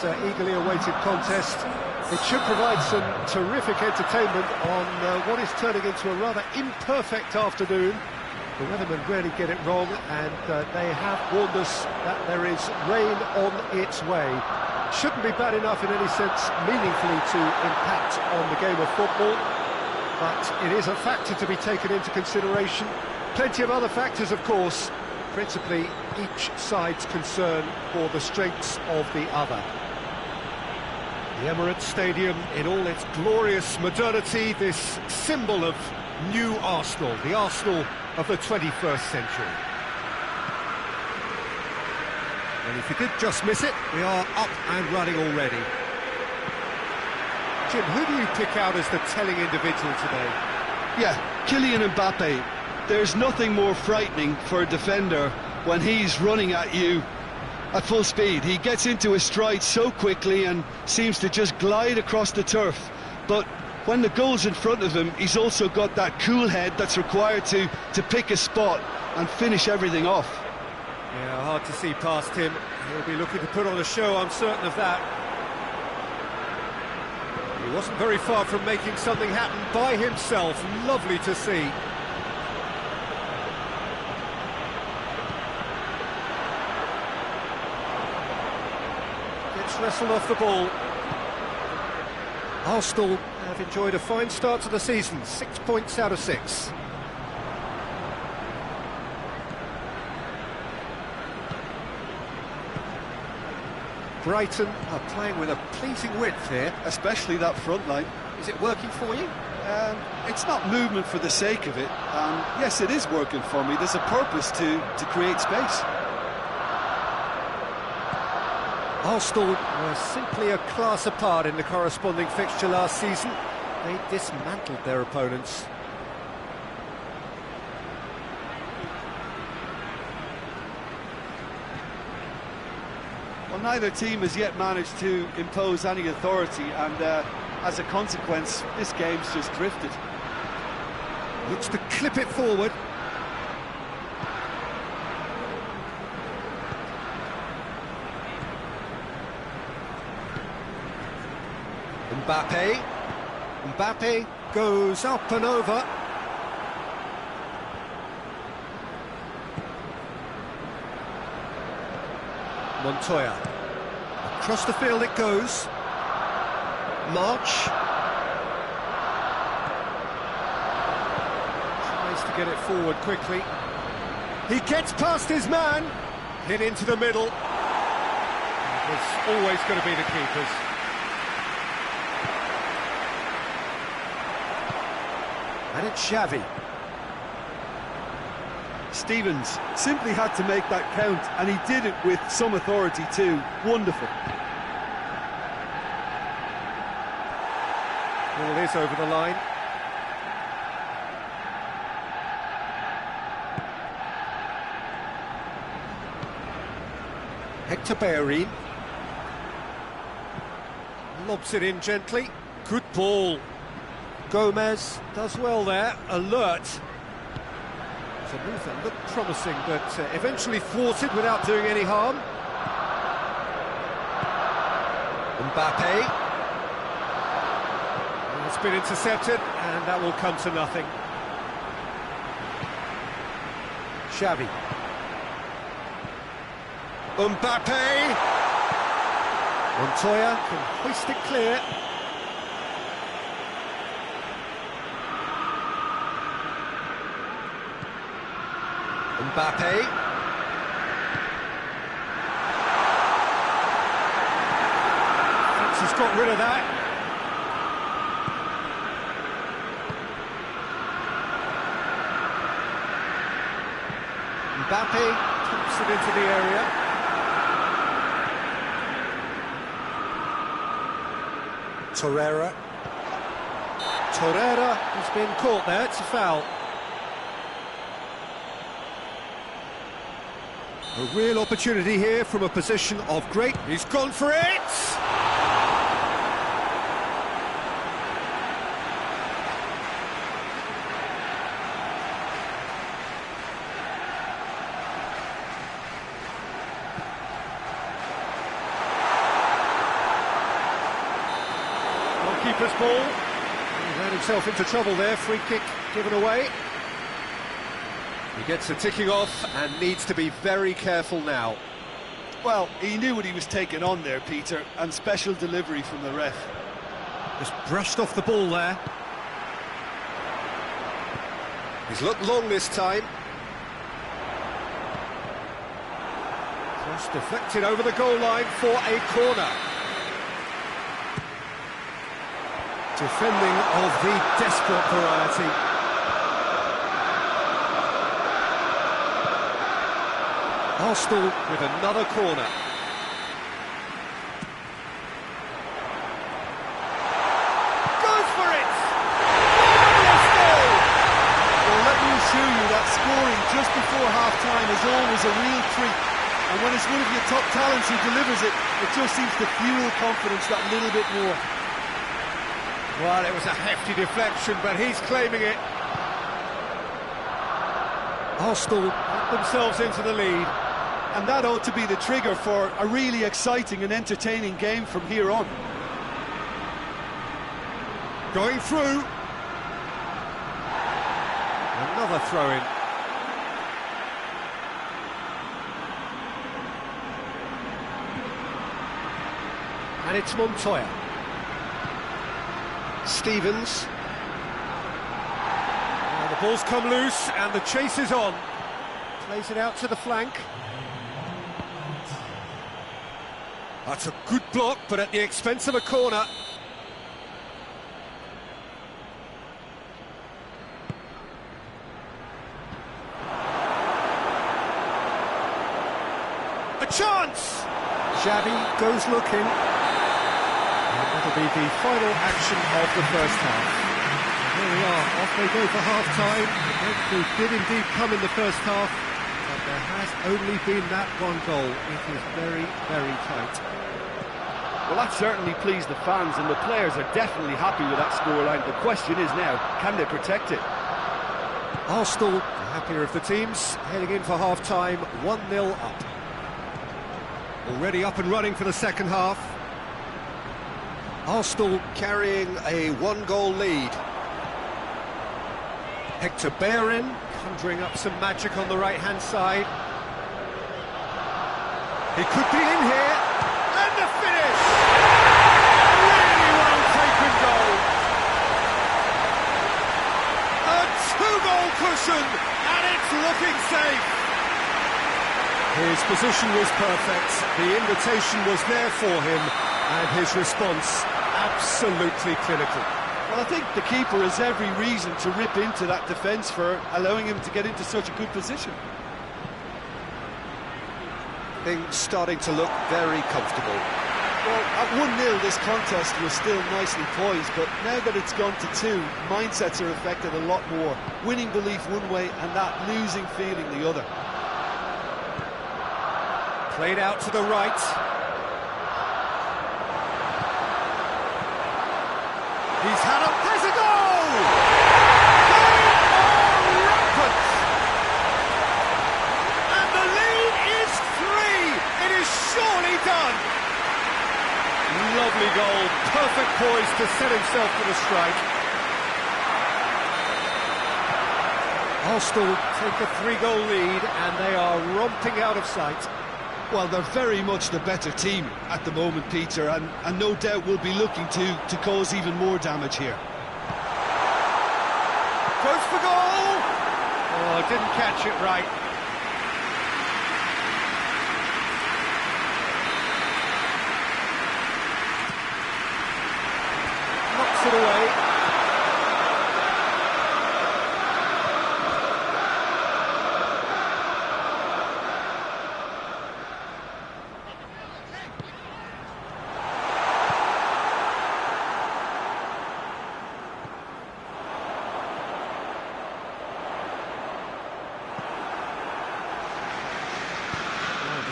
this eagerly awaited contest. It should provide some terrific entertainment on what is turning into a rather imperfect afternoon. The weathermen really get it wrong, and they have warned us that there is rain on its way. Shouldn't be bad enough in any sense meaningfully to impact on the game of football, but it is a factor to be taken into consideration. Plenty of other factors, of course, principally each side's concern for the strengths of the other. The Emirates Stadium in all its glorious modernity, this symbol of new Arsenal, the Arsenal of the 21st century. And if you did just miss it, we are up and running already. Jim, who do you pick out as the telling individual today? Yeah, Kylian Mbappe. There's nothing more frightening for a defender when he's running at you at full speed. He gets into his stride so quickly and seems to just glide across the turf. But when the goal's in front of him, he's also got that cool head that's required to pick a spot and finish everything off. Yeah, hard to see past him. He'll be looking to put on a show, I'm certain of that. He wasn't very far from making something happen by himself. Lovely to see. Gets wrestled off the ball. Arsenal have enjoyed a fine start to the season, 6 points out of 6. Brighton are playing with a pleasing width here. Especially that front line. Is it working for you? It's not movement for the sake of it. Yes, it is working for me. There's a purpose to create space. Arsenal were simply a class apart in the corresponding fixture last season. They dismantled their opponents. Well, neither team has yet managed to impose any authority, and as a consequence, this game's just drifted. Looks to clip it forward. Mbappe goes up and over. Montoya. Across the field it goes. March. Tries to get it forward quickly. He gets past his man. Hit into the middle. It was always going to be the keepers. And it's Xavi. Stevens simply had to make that count, and he did it with some authority too. Wonderful. Ball is over the line. Hector Bellerin lobs it in gently. Good ball. Gomez does well there, alert. The move that looked promising, but eventually thwarted without doing any harm. Mbappe. And it's been intercepted, and that will come to nothing. Xavi. Mbappe. Montoya can hoist it clear. Mbappe. Thinks he's got rid of that. Mbappe taps it into the area. Torreira has been caught there, it's a foul. A real opportunity here from a position of great... He's gone for it! goalkeeper's ball. He ran himself into trouble there, free kick given away. He gets the ticking off and needs to be very careful now. Well, he knew what he was taking on there, Peter, and special delivery from the ref. Just brushed off the ball there. He's looked long this time. Cross deflected over the goal line for a corner. Defending of the desperate variety. Arsenal with another corner. Goes for it! Marvellous goal! Well, let me assure you that scoring just before half-time is always a real treat. And when it's one of your top talents who delivers it, it just seems to fuel confidence that little bit more. Well, it was a hefty deflection, but he's claiming it. Arsenal put themselves into the lead. And that ought to be the trigger for a really exciting and entertaining game from here on. Going through. Another throw-in. And it's Montoya. Stevens. Now the ball's come loose and the chase is on. Plays it out to the flank. That's a good block, but at the expense of a corner. A chance! Xavi goes looking. And that'll be the final action of the first half. Here we are, off they go for half-time. The breakthrough did indeed come in the first half, but there has only been that one goal. It is very, very tight. Well, that certainly pleased the fans, and the players are definitely happy with that scoreline. The question is now, can they protect it? Arsenal, the happier of the teams, heading in for half-time, 1-0 up. Already up and running for the second half. Arsenal carrying a one-goal lead. Hector Bellerin conjuring up some magic on the right-hand side. He could be in here, and the finish! Really well-taken goal. A two-goal cushion, and it's looking safe. His position was perfect, the invitation was there for him, and his response absolutely clinical. Well, I think the keeper has every reason to rip into that defence for allowing him to get into such a good position. Things starting to look very comfortable. Well, at 1-0 this contest was still nicely poised, but now that it's gone to 2, mindsets are affected a lot more. Winning belief one way and that losing feeling the other. Played out to the right. He's had a... There's a goal! They are rampant! And the lead is 3! It is surely done! Lovely goal, perfect poise to set himself for the strike. Arsenal take a 3-goal lead and they are romping out of sight. Well, they're very much the better team at the moment, Peter, and no doubt will be looking to cause even more damage here. Goes for goal! Oh, didn't catch it right. Knocks it away.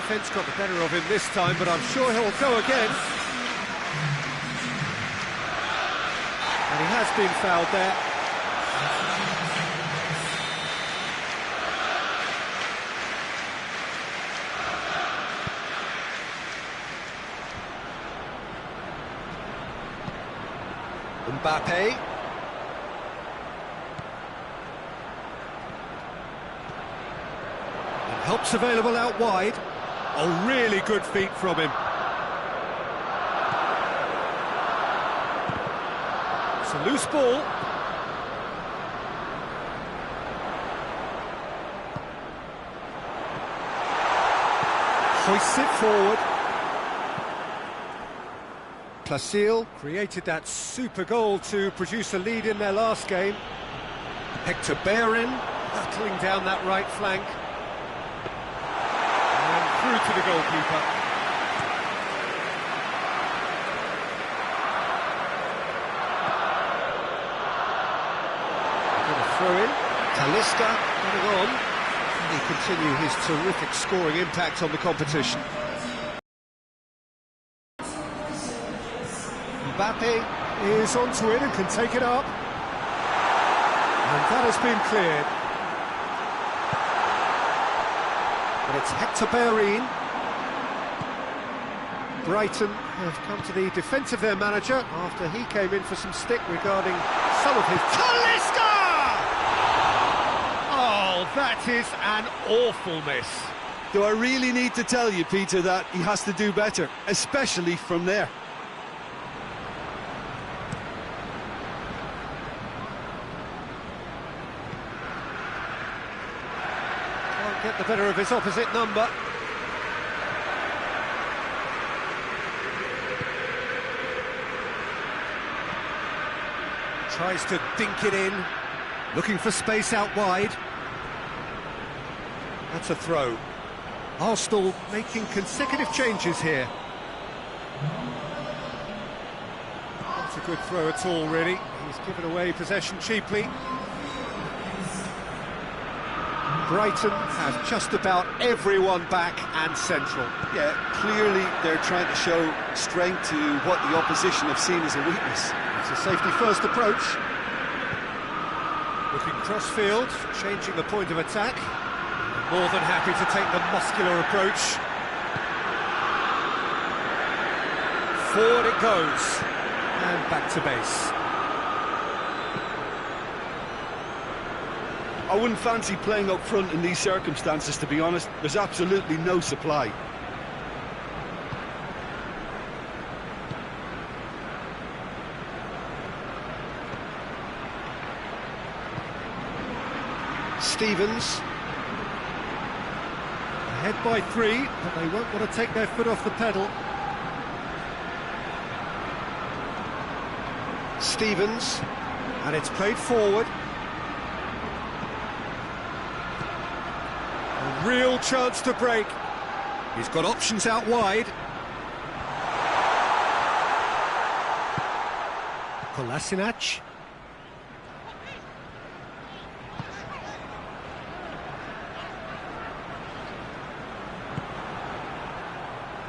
Defence got the better of him this time, but I'm sure he'll go again. And he has been fouled there. Mbappe. And help's available out wide. Oh, really good feet from him. It's a loose ball. Hoists it forward. Placile created that super goal to produce a lead in their last game. Hector Bellerin battling down that right flank. And through to the goalkeeper. Going to throw in. Talisca coming on. Can he continue his terrific scoring impact on the competition? Mbappe is onto it and can take it up. And that has been cleared. But it's Hector Bellerin. Brighton have come to the defence of their manager after he came in for some stick regarding some of his... Talisca! Oh, that is an awful miss. Do I really need to tell you, Peter, that he has to do better, especially from there? Get the better of his opposite number. Tries to dink it in, looking for space out wide. That's a throw. Arsenal making consecutive changes here. Not a good throw at all, really. He's given away possession cheaply. Brighton have just about everyone back and central. Yeah, clearly they're trying to show strength to what the opposition have seen as a weakness. It's a safety-first approach. Looking cross-field, changing the point of attack. More than happy to take the muscular approach. Forward it goes. And back to base. I wouldn't fancy playing up front in these circumstances, to be honest. There's absolutely no supply. Stevens. Ahead by 3, but they won't want to take their foot off the pedal. Stevens. And it's played forward. Real chance to break. He's got options out wide. Kolasinac.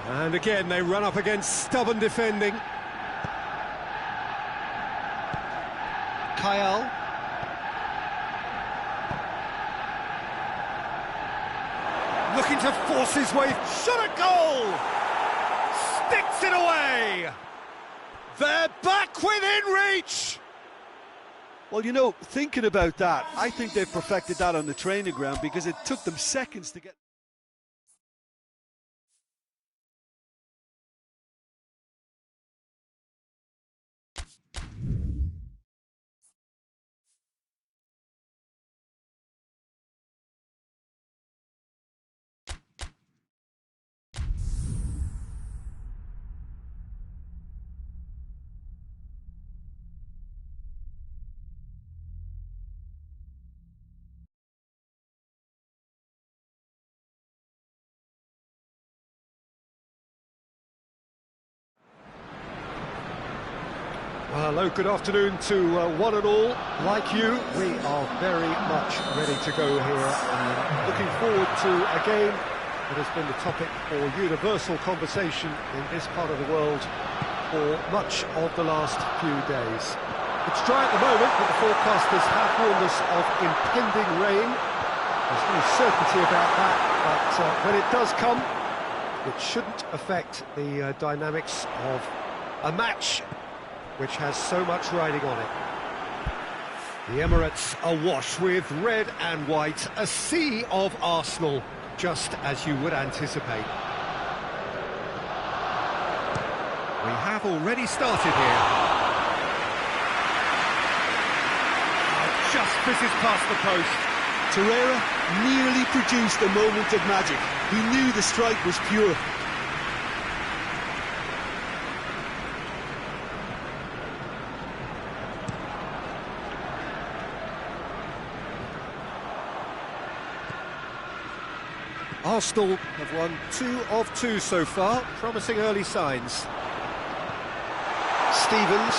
And again, they run up against stubborn defending. Kyle. Looking to force his way, shot a goal! Sticks it away! They're back within reach! Well, you know, thinking about that, I think they've perfected that on the training ground because it took them seconds to get... Well, hello, good afternoon to one and all. Like you, we are very much ready to go here. Looking forward to a game that has been the topic for universal conversation in this part of the world for much of the last few days. It's dry at the moment, but the forecasters have warned us of impending rain. There's no certainty about that, but when it does come, it shouldn't affect the dynamics of a match which has so much riding on it. The Emirates awash with red and white, a sea of Arsenal, just as you would anticipate. We have already started here. Just misses past the post. Torreira nearly produced a moment of magic. He knew the strike was pure. Arsenal have won 2 of 2 so far, promising early signs. Stevens.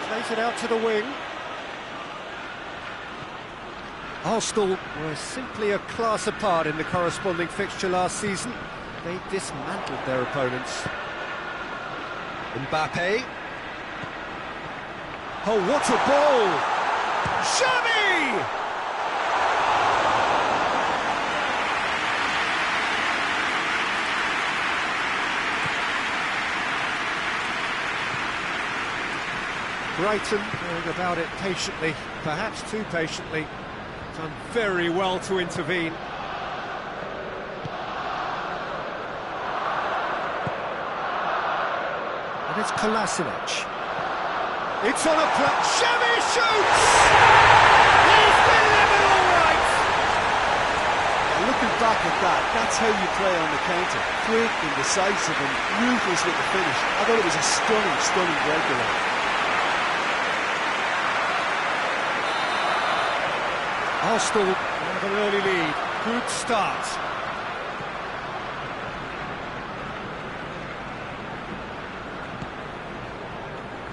Plays it out to the wing. Arsenal were simply a class apart in the corresponding fixture last season. They dismantled their opponents. Mbappe. Oh, what a ball! Xavi! Brighton going about it patiently, perhaps too patiently. Done very well to intervene. And it's Kolasinac. It's on a play. Xavi shoots! He's delivered all right! Looking back at that, that's how you play on the counter. Quick and decisive and ruthless with the finish. I thought it was a stunning, stunning breakaway. Arsenal have an early lead. Good start.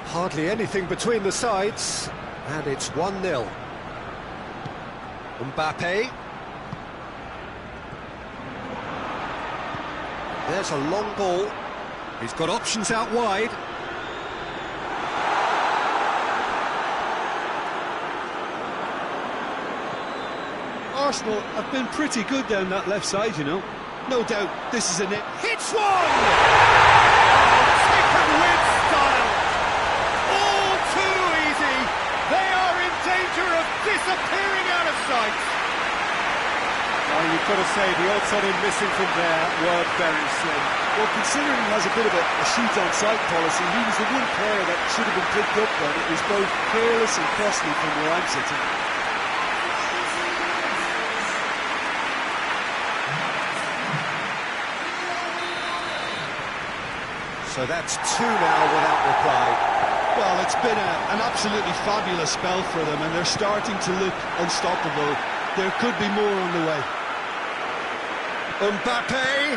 Hardly anything between the sides, and it's 1-0. Mbappe. There's a long ball. He's got options out wide. Arsenal have been pretty good down that left side, you know. No doubt this is a net. Hits one! Oh, taken with style. All too easy. They are in danger of disappearing out of sight. Oh, you've got to say, the odds on him missing from there were very slim. Well, considering he has a bit of a shoot-on-sight policy, he was the one player that should have been picked up then. It was both careless and costly from where I'm sitting. So that's 2 now without reply. Well, it's been an absolutely fabulous spell for them, and they're starting to look unstoppable. There could be more on the way. Mbappe,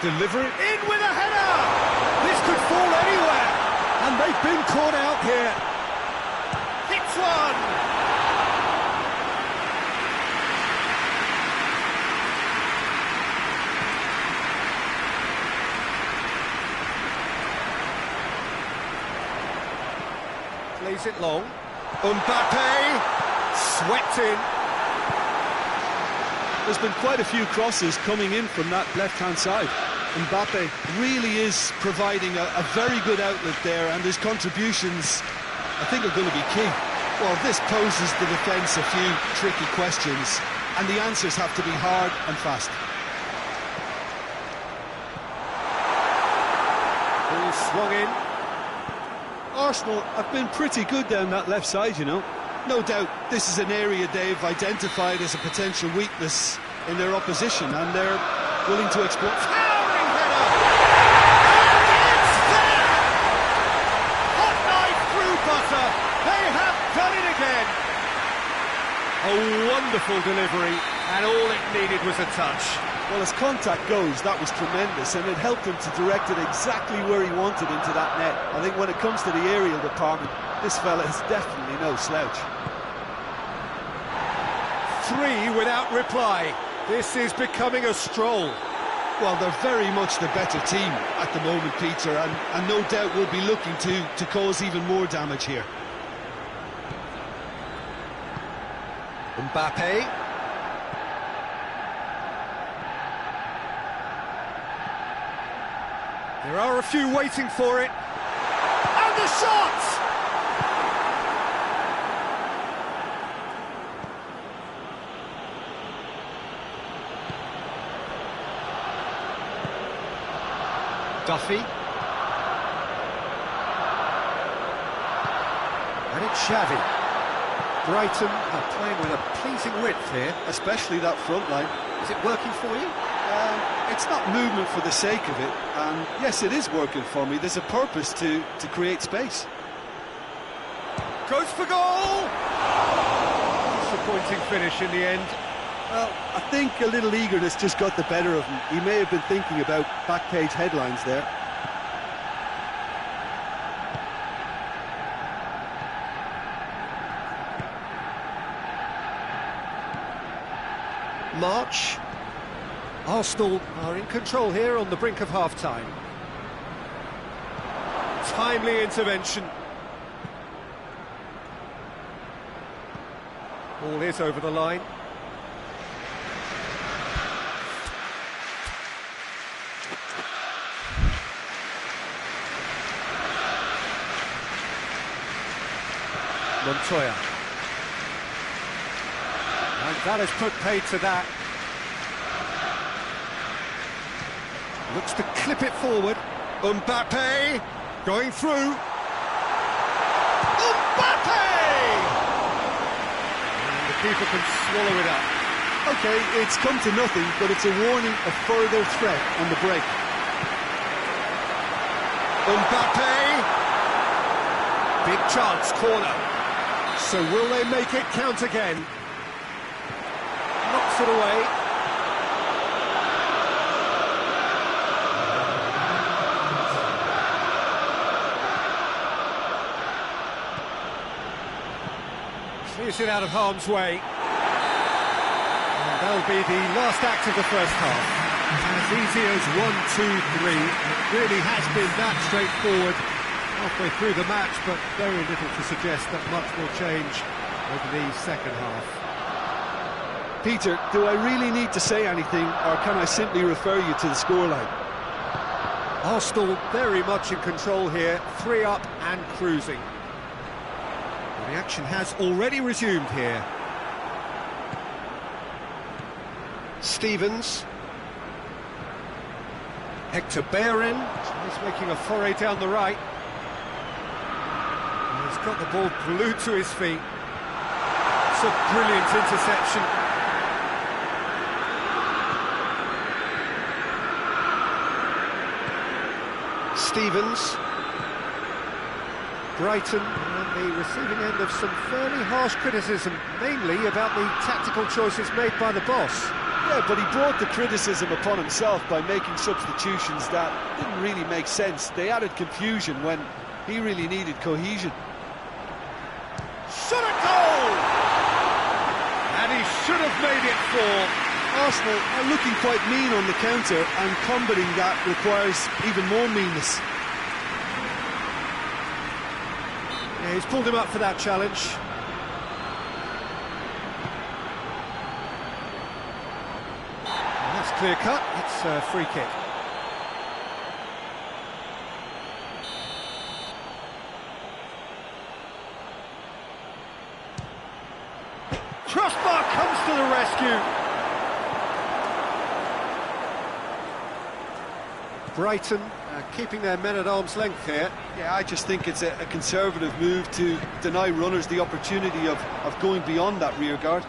delivering in with a header! This could fall anywhere, and they've been caught out here. Hits one! Plays it long. Mbappe swept in. There's been quite a few crosses coming in from that left-hand side. Mbappe really is providing a very good outlet there, and his contributions, I think, are going to be key. Well, this poses the defence a few tricky questions, and the answers have to be hard and fast. Ball swung in. Arsenal have been pretty good down that left side, you know. No doubt this is an area they've identified as a potential weakness in their opposition, and they're willing to exploit. Towering header! And it's there! Hot knife through butter! They have done it again! A wonderful delivery, and all it needed was a touch. Well, as contact goes, that was tremendous, and it helped him to direct it exactly where he wanted into that net. I think when it comes to the aerial department, this fella is definitely no slouch. 3 without reply. This is becoming a stroll. Well, they're very much the better team at the moment, Peter, and no doubt will be looking to cause even more damage here. There are a few waiting for it. And the shot! Duffy. And it's Xavi. Brighton are playing with a pleasing width here. Especially that front line. Is it working for you? It's not movement for the sake of it, and yes, it is working for me. There's a purpose to create space. Goes for goal! Disappointing finish in the end. Well, I think a little eagerness just got the better of him. He may have been thinking about back page headlines there. March. Arsenal are in control here on the brink of half-time. Timely intervention. Ball is over the line. Montoya. And that has put paid to that. Looks to clip it forward. Mbappe going through. Mbappe! And the keeper can swallow it up. Okay, it's come to nothing, but it's a warning of further threat on the break. Mbappe! Big chance, corner. So will they make it count again? Knocks it away. Clears it out of harm's way. And that'll be the last act of the first half. As easy as 1, 2, 3. It really has been that straightforward halfway through the match, but very little to suggest that much will change over the second half. Peter, do I really need to say anything, or can I simply refer you to the scoreline? Arsenal very much in control here, 3 up and cruising. The action has already resumed here. Stevens. Hector Bellerin. He's making a foray down the right. And he's got the ball glued to his feet. It's a brilliant interception. Stevens. Brighton on the receiving end of some fairly harsh criticism, mainly about the tactical choices made by the boss. Yeah, but he brought the criticism upon himself by making substitutions that didn't really make sense. They added confusion when he really needed cohesion. Shot at goal! And he should have made it 4. Arsenal are looking quite mean on the counter, and combating that requires even more meanness. Yeah, he's pulled him up for that challenge. And that's clear cut. It's a free kick. Crossbar comes to the rescue. Brighton keeping their men at arm's length here. Yeah, I just think it's a conservative move to deny runners the opportunity of going beyond that rear guard.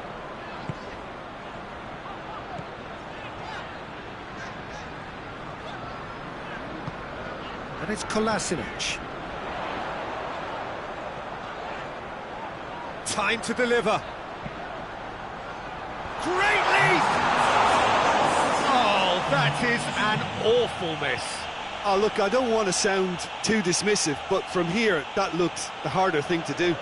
And it's Kolasinac. Time to deliver. Great lead! Oh, that is an awful miss. Oh, look, I don't want to sound too dismissive, but from here, that looked the harder thing to do.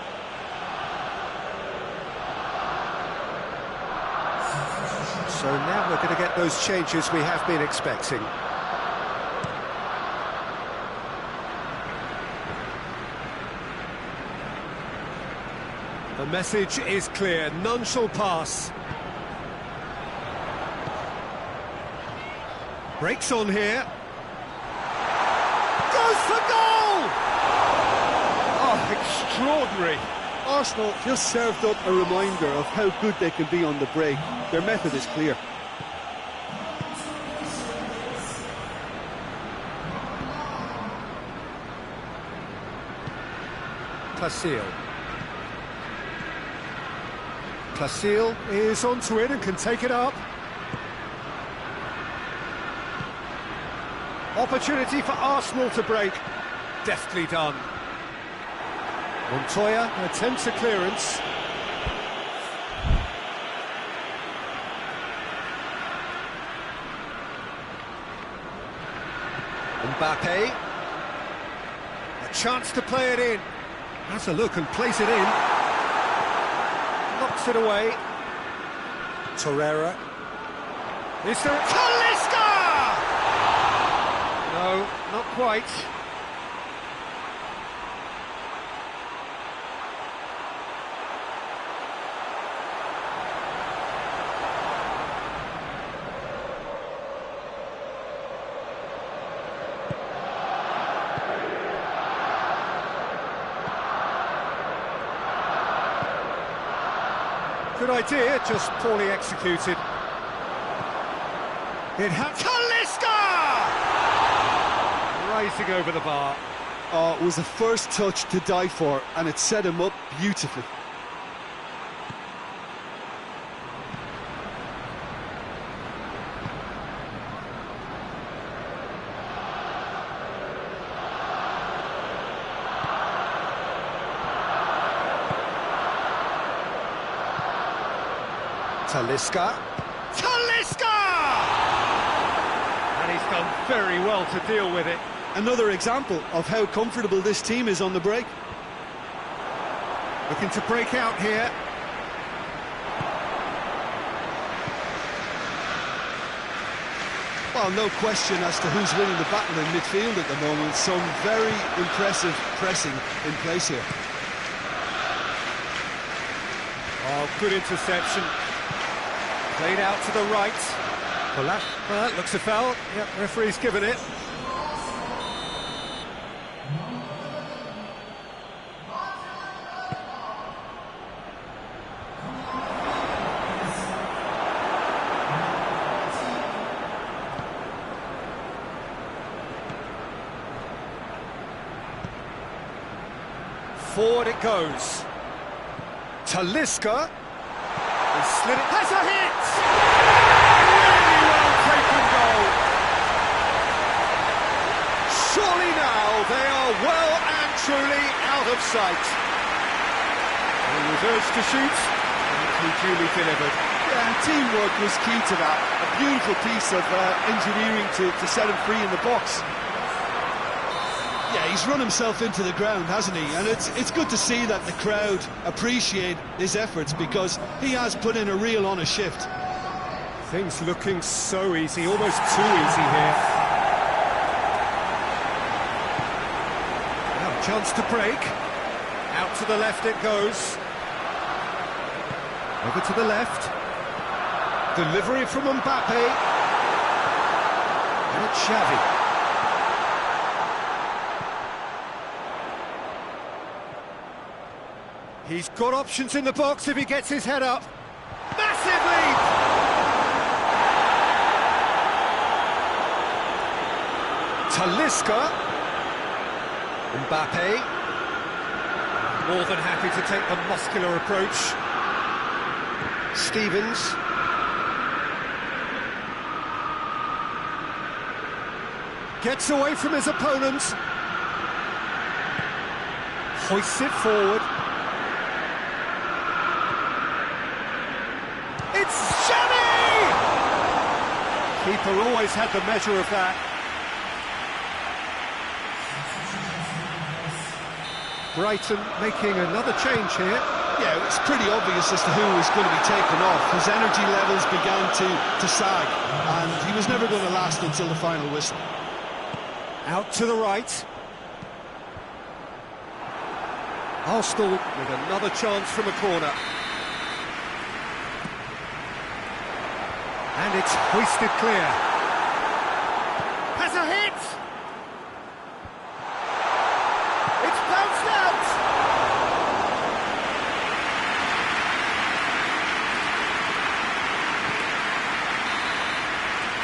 So now we're going to get those changes we have been expecting. The message is clear, none shall pass. Breaks on here. for goal! Oh, extraordinary. Arsenal just served up a reminder of how good they can be on the break. Their method is clear. Placile is onto it and can take it up. Opportunity for Arsenal to break. Deftly done. Montoya attempts a clearance. Mbappe. A chance to play it in. Has a look and plays it in. Knocks it away. Torreira. Is there... Talisca! No, not quite. Good idea, just poorly executed. It had Talisca! Rising over the bar. Oh, it was a first touch to die for, and it set him up beautifully. Talisca. And he's done very well to deal with it. Another example of how comfortable this team is on the break. Looking to break out here. Well, no question as to who's winning the battle in midfield at the moment. Some very impressive pressing in place here. Oh, good interception. Played out to the right. Well, looks a foul. Yep, referee's given it. Forward it goes. Talisca. He slid it. Has a hit! Really well taken goal. Surely now they are well and truly out of sight. He was urged to shoot, and he duly delivered. Yeah, teamwork was key to that. A beautiful piece of engineering to set him free in the box. Yeah, he's run himself into the ground, hasn't he? And it's good to see that the crowd appreciate his efforts, because he has put in a real honest shift. Things looking so easy, almost too easy here. Now, chance to break. Out to the left it goes. Over to the left. Delivery from Mbappe. And it's Xavi. He's got options in the box if he gets his head up. Massive lead! Talisca. Mbappe. More than happy to take the muscular approach. Stevens. Gets away from his opponent. Hoists it forward. It's Xavi! Keeper always had the measure of that. Brighton making another change here. Yeah, it's pretty obvious as to who was going to be taken off. His energy levels began to sag, and he was never going to last until the final whistle. Out to the right. Arsenal with another chance from a corner. And it's hoisted clear. Has a hit!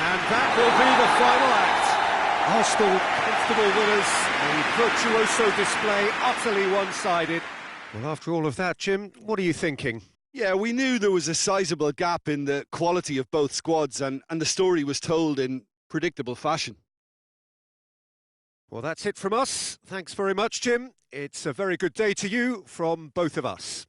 And that will be the final act. Arsenal comfortable winners, a virtuoso display, utterly one-sided. Well, after all of that, Jim, what are you thinking? Yeah, we knew there was a sizable gap in the quality of both squads, and the story was told in predictable fashion. Well, that's it from us. Thanks very much, Jim. It's a very good day to you from both of us.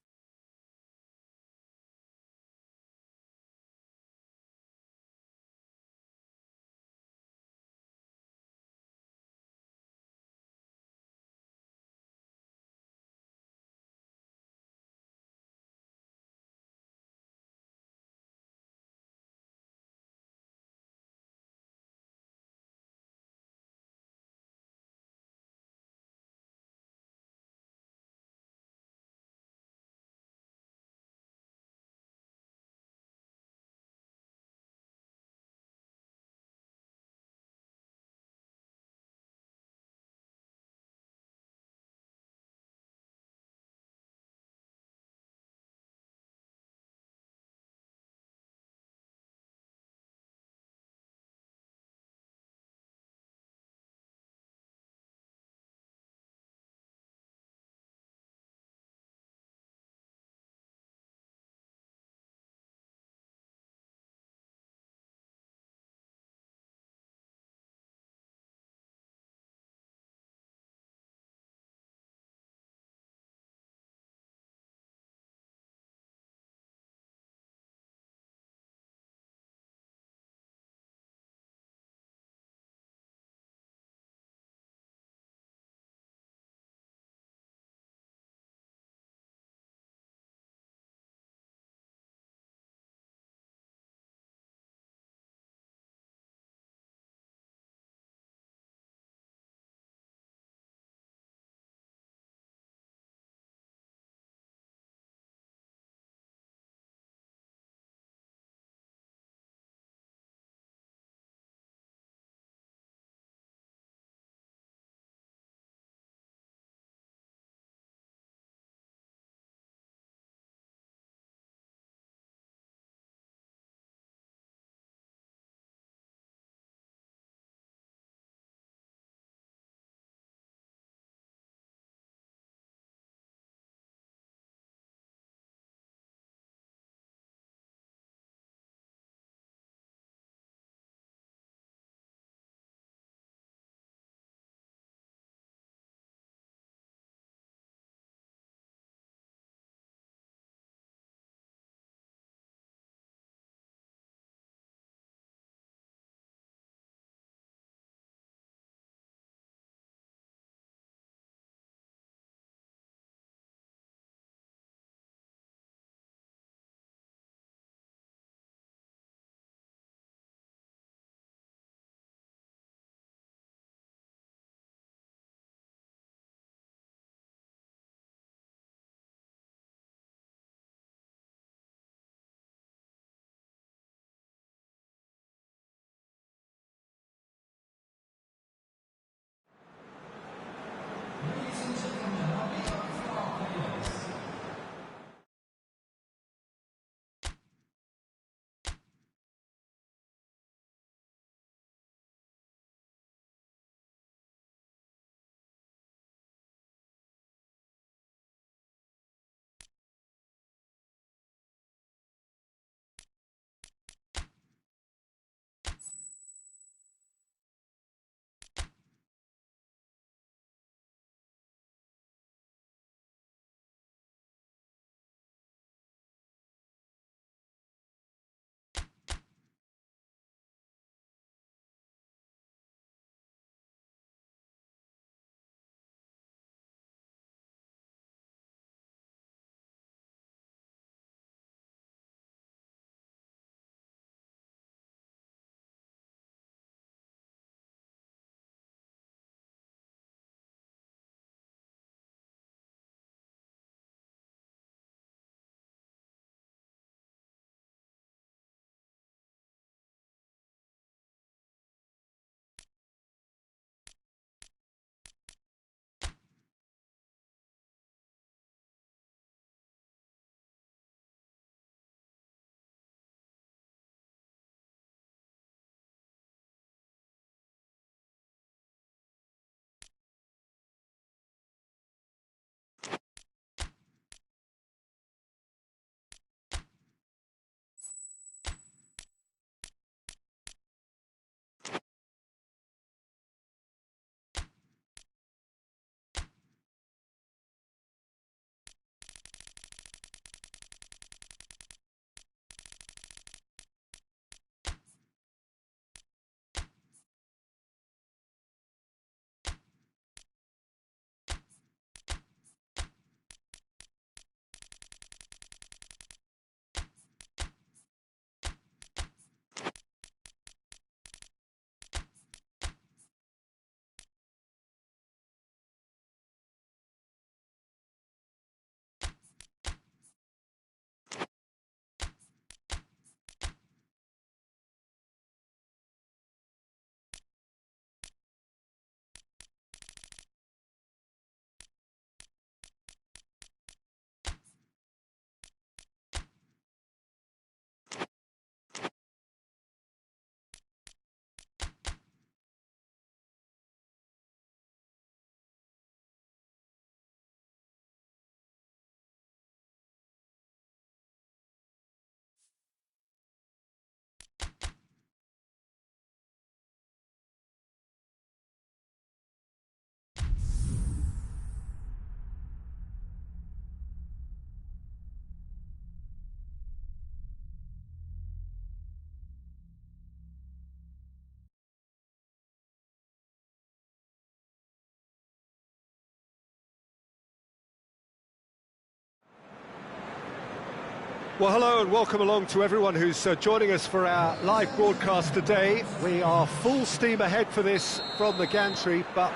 Well, hello and welcome along to everyone who's joining us for our live broadcast today. We are full steam ahead for this from the gantry, but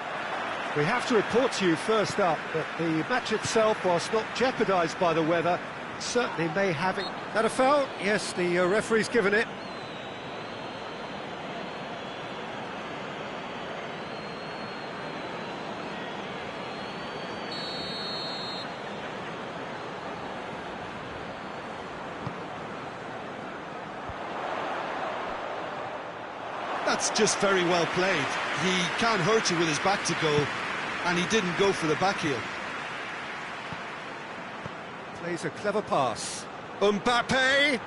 we have to report to you first up that the match itself, whilst not jeopardised by the weather, certainly may have it. That a foul? Yes, the referee's given it. That's just very well played. He can't hurt you with his back to goal, and he didn't go for the back heel. Plays a clever pass. Mbappe!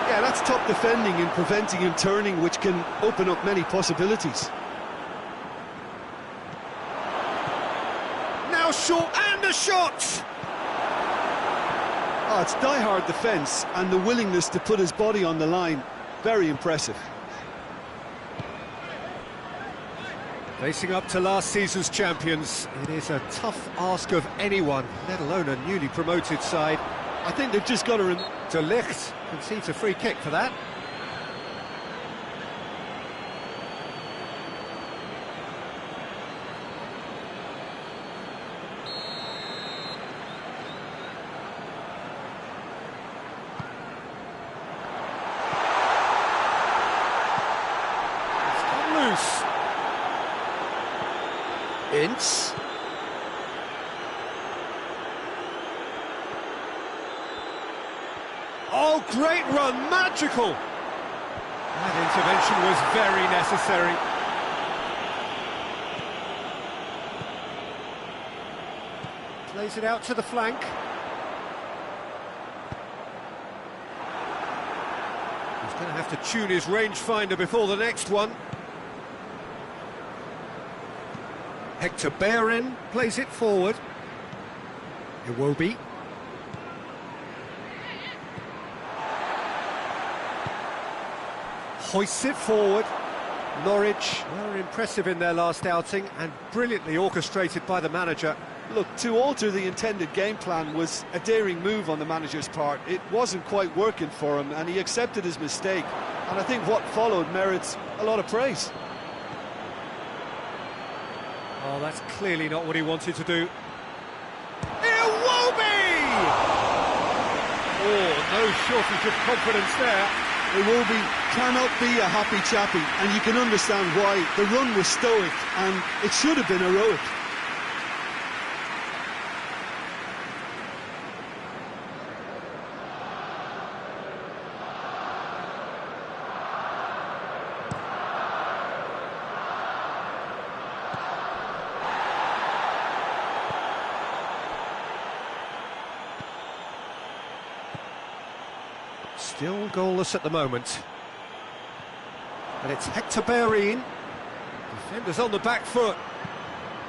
Yeah, that's top defending and preventing him turning, which can open up many possibilities. Now short, and a shot! Oh, it's die-hard defence and the willingness to put his body on the line. Very impressive. Facing up to last season's champions, it is a tough ask of anyone, let alone a newly promoted side. I think they've just got to... De Ligt concedes a free kick for that. Ince. Oh, great run, magical! That intervention was very necessary. Plays it out to the flank. He's going to have to tune his rangefinder before the next one. Hector Bellerin plays it forward. Iwobi. Hoists it forward. Norwich were impressive in their last outing and brilliantly orchestrated by the manager. Look, to alter the intended game plan was a daring move on the manager's part. It wasn't quite working for him, and he accepted his mistake. And I think what followed merits a lot of praise. Oh, that's clearly not what he wanted to do. Iwobi! Oh, no shortage of confidence there. Iwobi cannot be a happy chappy, and you can understand why. The run was stoic, and it should have been heroic. Still goalless at the moment. And it's Hector Bellerin. Defenders on the back foot.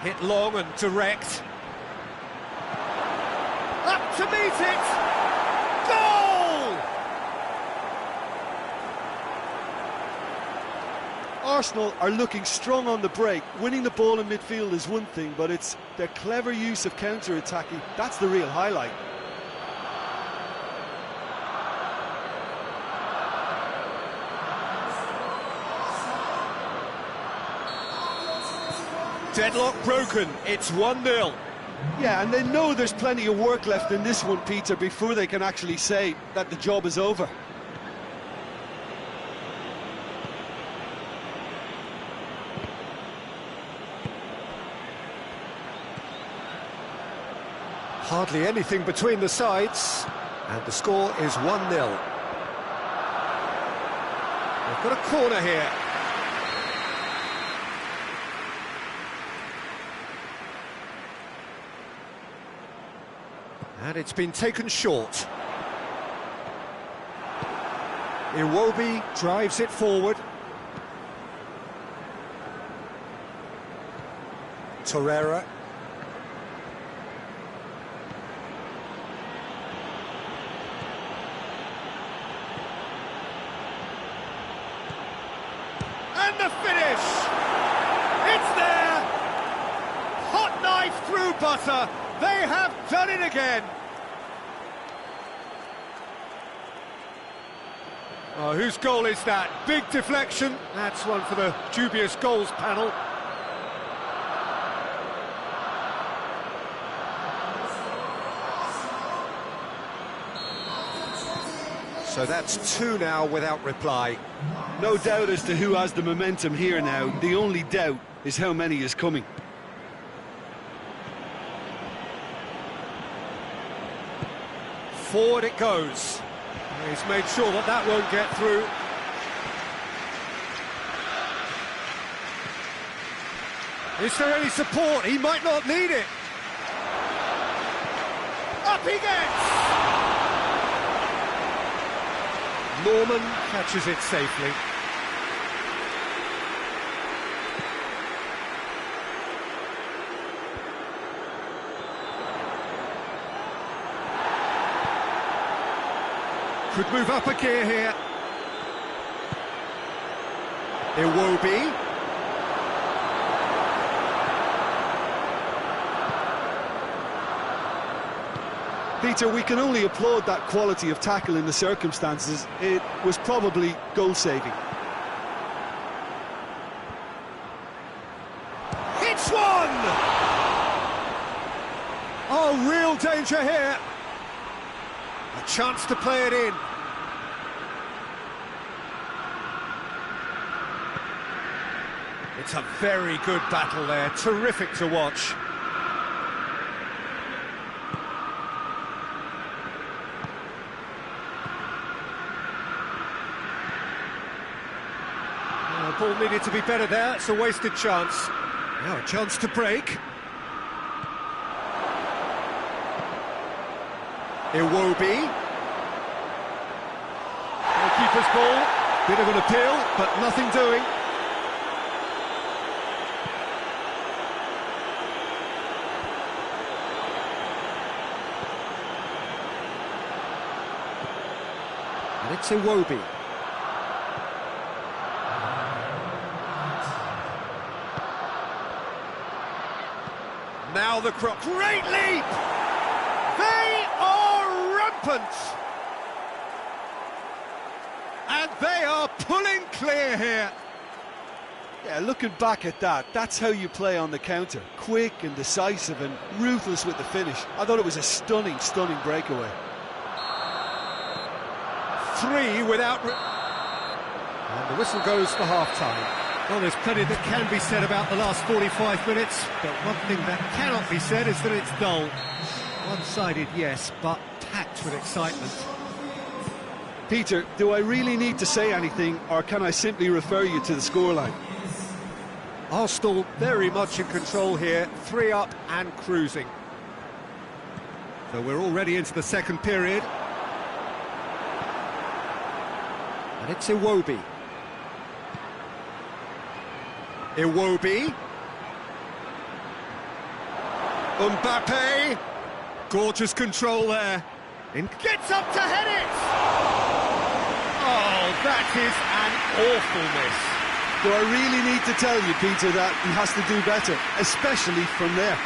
Hit long and direct. Up to meet it! Goal! Arsenal are looking strong on the break. Winning the ball in midfield is one thing, but it's their clever use of counter-attacking. That's the real highlight. Deadlock broken, it's 1-0. Yeah, and they know there's plenty of work left in this one, Peter, before they can actually say that the job is over. Hardly anything between the sides, and the score is 1-0. They've got a corner here. And it's been taken short. Iwobi drives it forward. Torreira. And the finish! It's there! Knife through butter. They have done it again. Oh, whose goal is that? Big deflection. That's one for the dubious goals panel. So that's 2 now without reply. No doubt as to who has the momentum here now. The only doubt is how many is coming. Forward it goes. He's made sure that that won't get through. Is there any support? He might not need it. Up he gets! Norman catches it safely. Could move up a gear here. Iwobi. Peter, we can only applaud that quality of tackle in the circumstances. It was probably goal-saving. It's one! Oh, real danger here. A chance to play it in. It's a very good battle there, terrific to watch. The ball needed to be better there, it's a wasted chance. Now a chance to break. Iwobi. Goalkeeper's ball, bit of an appeal, but nothing doing. And it's Iwobi. Now the cross. Great leap! They are rampant! And they are pulling clear here. Yeah, looking back at that, that's how you play on the counter. Quick and decisive and ruthless with the finish. I thought it was a stunning breakaway. 3 without... And the whistle goes for half-time. Well, there's plenty that can be said about the last 45 minutes, but one thing that cannot be said is that it's dull. One-sided, yes, but packed with excitement. Peter, do I really need to say anything, or can I simply refer you to the scoreline? Arsenal very much in control here, 3 up and cruising. So we're already into the second period. And it's Iwobi. Iwobi. Mbappe. Gorgeous control there. Gets up to head it! Oh, that is an awful miss. Do I really need to tell you, Peter, that he has to do better, especially from there?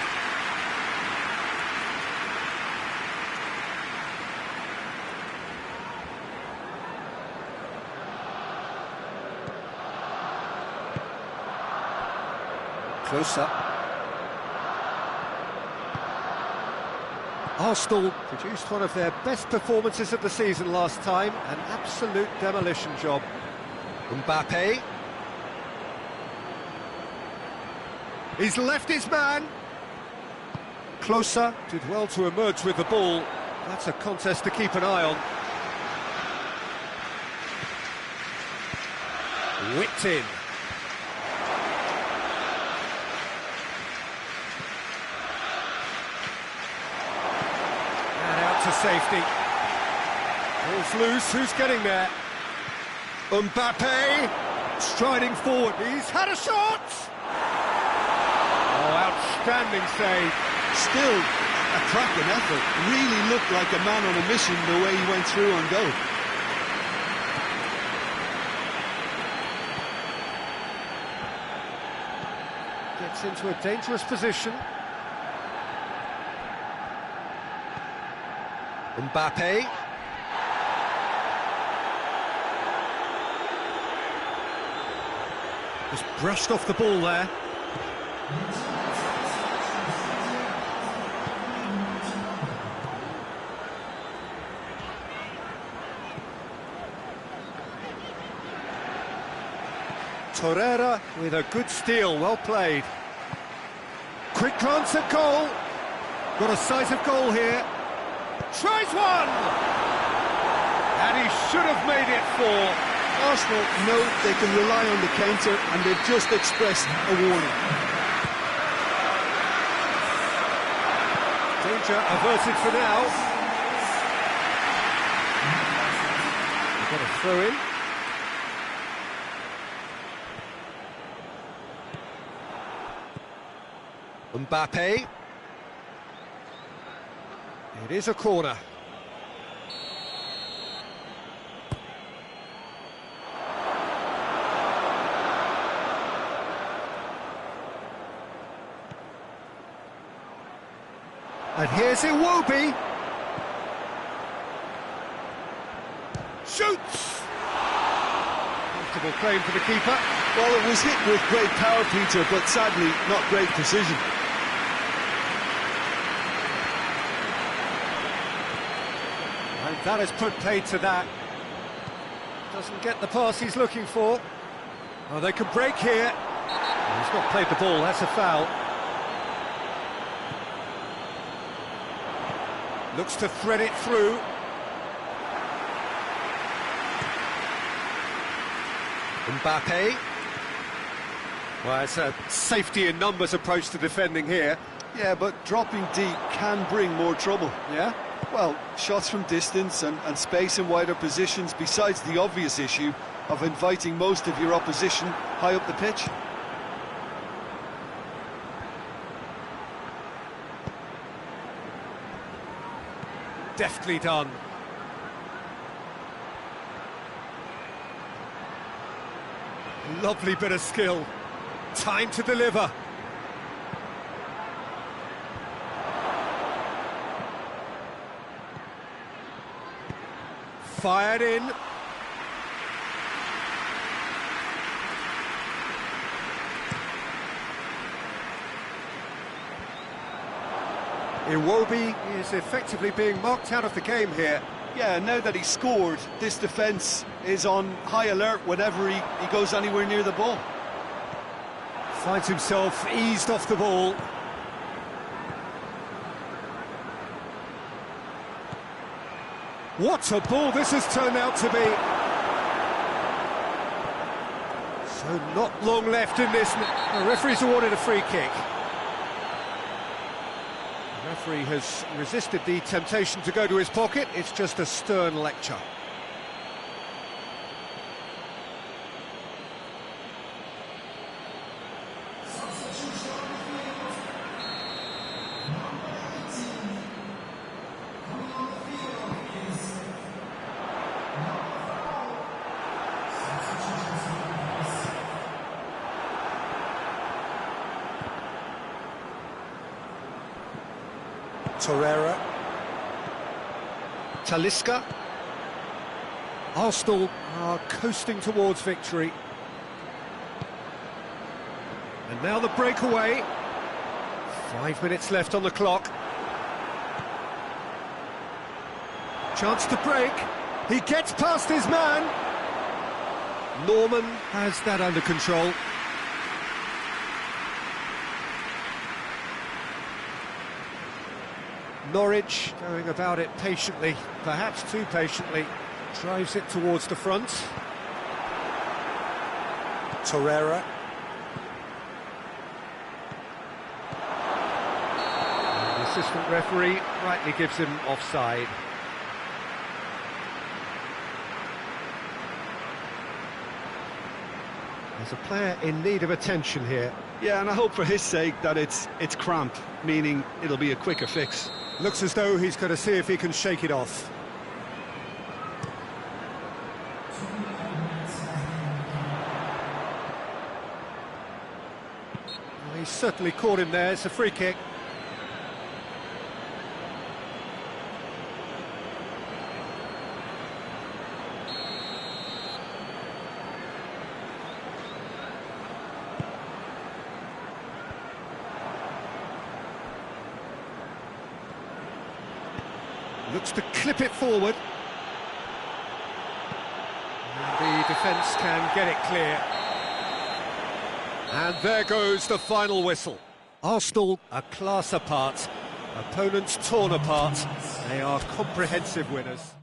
Close up. Arsenal produced one of their best performances of the season last time, an absolute demolition job. Mbappe. He's left his man. Closer. Did well to emerge with the ball. That's a contest to keep an eye on. Whipped in. To safety. Ball's loose, who's getting there? Mbappe, striding forward, he's had a shot! Oh, outstanding save. Still a cracking effort, really looked like a man on a mission the way he went through on goal. Gets into a dangerous position. Mbappe. Just brushed off the ball there. Torreira with a good steal, well played. Quick glance at goal. Got a sight of goal here. Tries one! And he should have made it four. Arsenal know they can rely on the counter, and they've just expressed a warning. Danger averted for now. We've got a throw in. Mbappe. It is a corner. And here's Iwobi. Shoots! Comfortable claim for the keeper. Well, it was hit with great power, Peter, but sadly not great precision. And that has put paid to that. Doesn't get the pass he's looking for. Oh, they could break here. Oh, he's not played the ball, that's a foul. Looks to thread it through. Mbappe. Well, it's a safety in numbers approach to defending here. Yeah, but dropping deep can bring more trouble. Yeah? Well, shots from distance and space in wider positions, besides the obvious issue of inviting most of your opposition high up the pitch. Deftly done. Lovely bit of skill. Time to deliver. Fired in. Iwobi is effectively being marked out of the game here. Yeah, now that he scored, this defence is on high alert whenever he goes anywhere near the ball. Finds himself eased off the ball. What a ball this has turned out to be. So not long left in this. The referee's awarded a free kick. The referee has resisted the temptation to go to his pocket. It's just a stern lecture. Torreira. Talisca. Arsenal are coasting towards victory. And now the breakaway. 5 minutes left on the clock. Chance to break. He gets past his man. Norman has that under control. Norwich going about it patiently, perhaps too patiently, drives it towards the front. Torreira. And the assistant referee rightly gives him offside. There's a player in need of attention here. Yeah, and I hope for his sake that it's cramp, meaning it'll be a quicker fix. Looks as though he's going to see if he can shake it off. Well, he's certainly caught him there. It's a free kick. Looks to clip it forward. And the defence can get it clear. And there goes the final whistle. Arsenal a class apart. Opponents torn apart. They are comprehensive winners.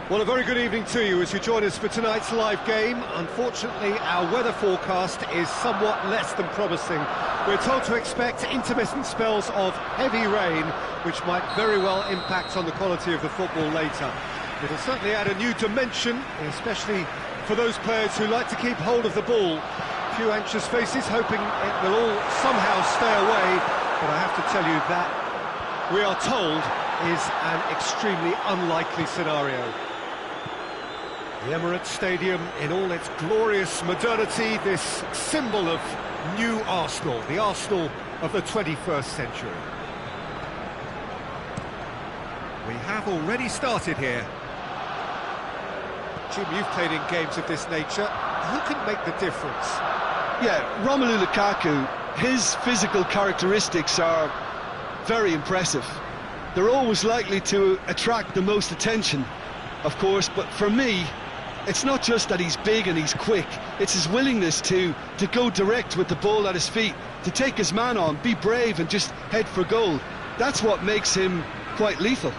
Well, a very good evening to you as you join us for tonight's live game. Unfortunately, our weather forecast is somewhat less than promising. We're told to expect intermittent spells of heavy rain, which might very well impact on the quality of the football later. It'll certainly add a new dimension, especially for those players who like to keep hold of the ball. A few anxious faces hoping it will all somehow stay away, but I have to tell you that we are told is an extremely unlikely scenario. The Emirates Stadium in all its glorious modernity, this symbol of new Arsenal, the Arsenal of the 21st century. We have already started here. Jim, you've played in games of this nature. Who can make the difference? Yeah, Romelu Lukaku, his physical characteristics are very impressive. They're always likely to attract the most attention, of course, but for me, it's not just that he's big and he's quick, it's his willingness to go direct with the ball at his feet, to take his man on, be brave and just head for goal. That's what makes him quite lethal.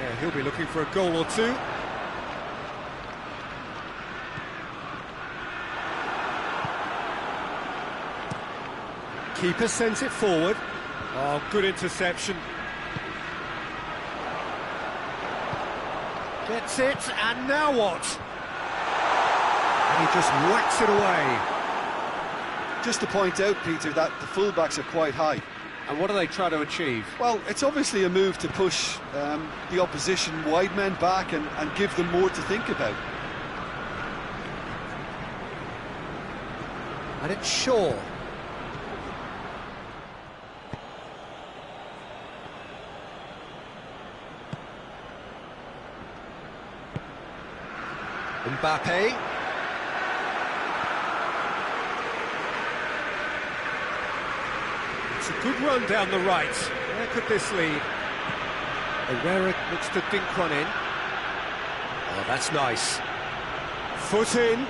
Yeah, he'll be looking for a goal or two. Keeper sends it forward. Oh, good interception. Gets it, and now what? And he just whacks it away. Just to point out, Peter, that the fullbacks are quite high. And what do they try to achieve? Well, it's obviously a move to push the opposition wide men back and give them more to think about. And it's Shaw. Mbappe. It's a good run down the right. Where could this lead? Herrera looks to dink one in. Oh, that's nice. Foot in.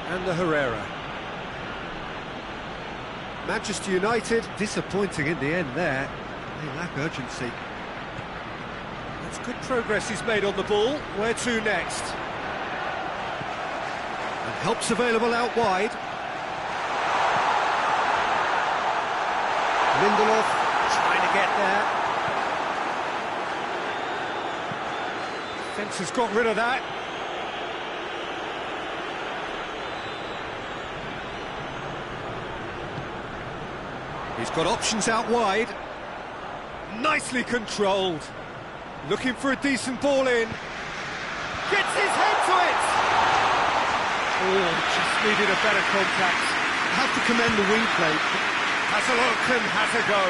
And the Herrera. Manchester United, disappointing in the end there. They lack urgency. That's good progress he's made on the ball. Where to next? And help's available out wide. Lindelof trying to get there. Defence has got rid of that. He's got options out wide. Nicely controlled. Looking for a decent ball in. Gets his head to it! Oh, just needed a better contact. Have to commend the wing play. Has a look and has a go.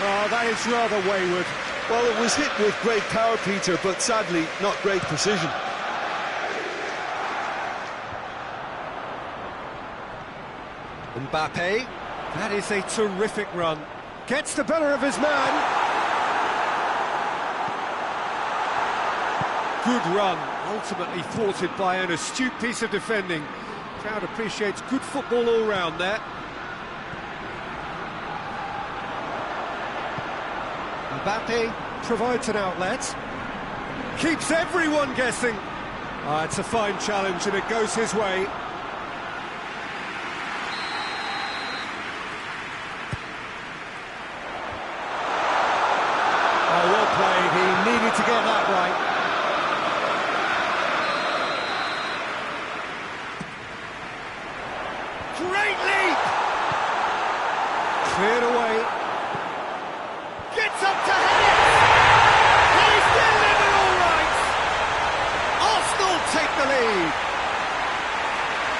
Oh, that is rather wayward. Well, it was hit with great power, Peter, but sadly, not great precision. Mbappe, that is a terrific run. Gets the better of his man. Good run, ultimately thwarted by an astute piece of defending. Crowd appreciates good football all round there. Mbappe provides an outlet. Keeps everyone guessing. It's a fine challenge and it goes his way. Oh, well played. He needed to get that right. Great leap! Cleared away. Gets up to head it! He's delivered all right! Arsenal take the lead.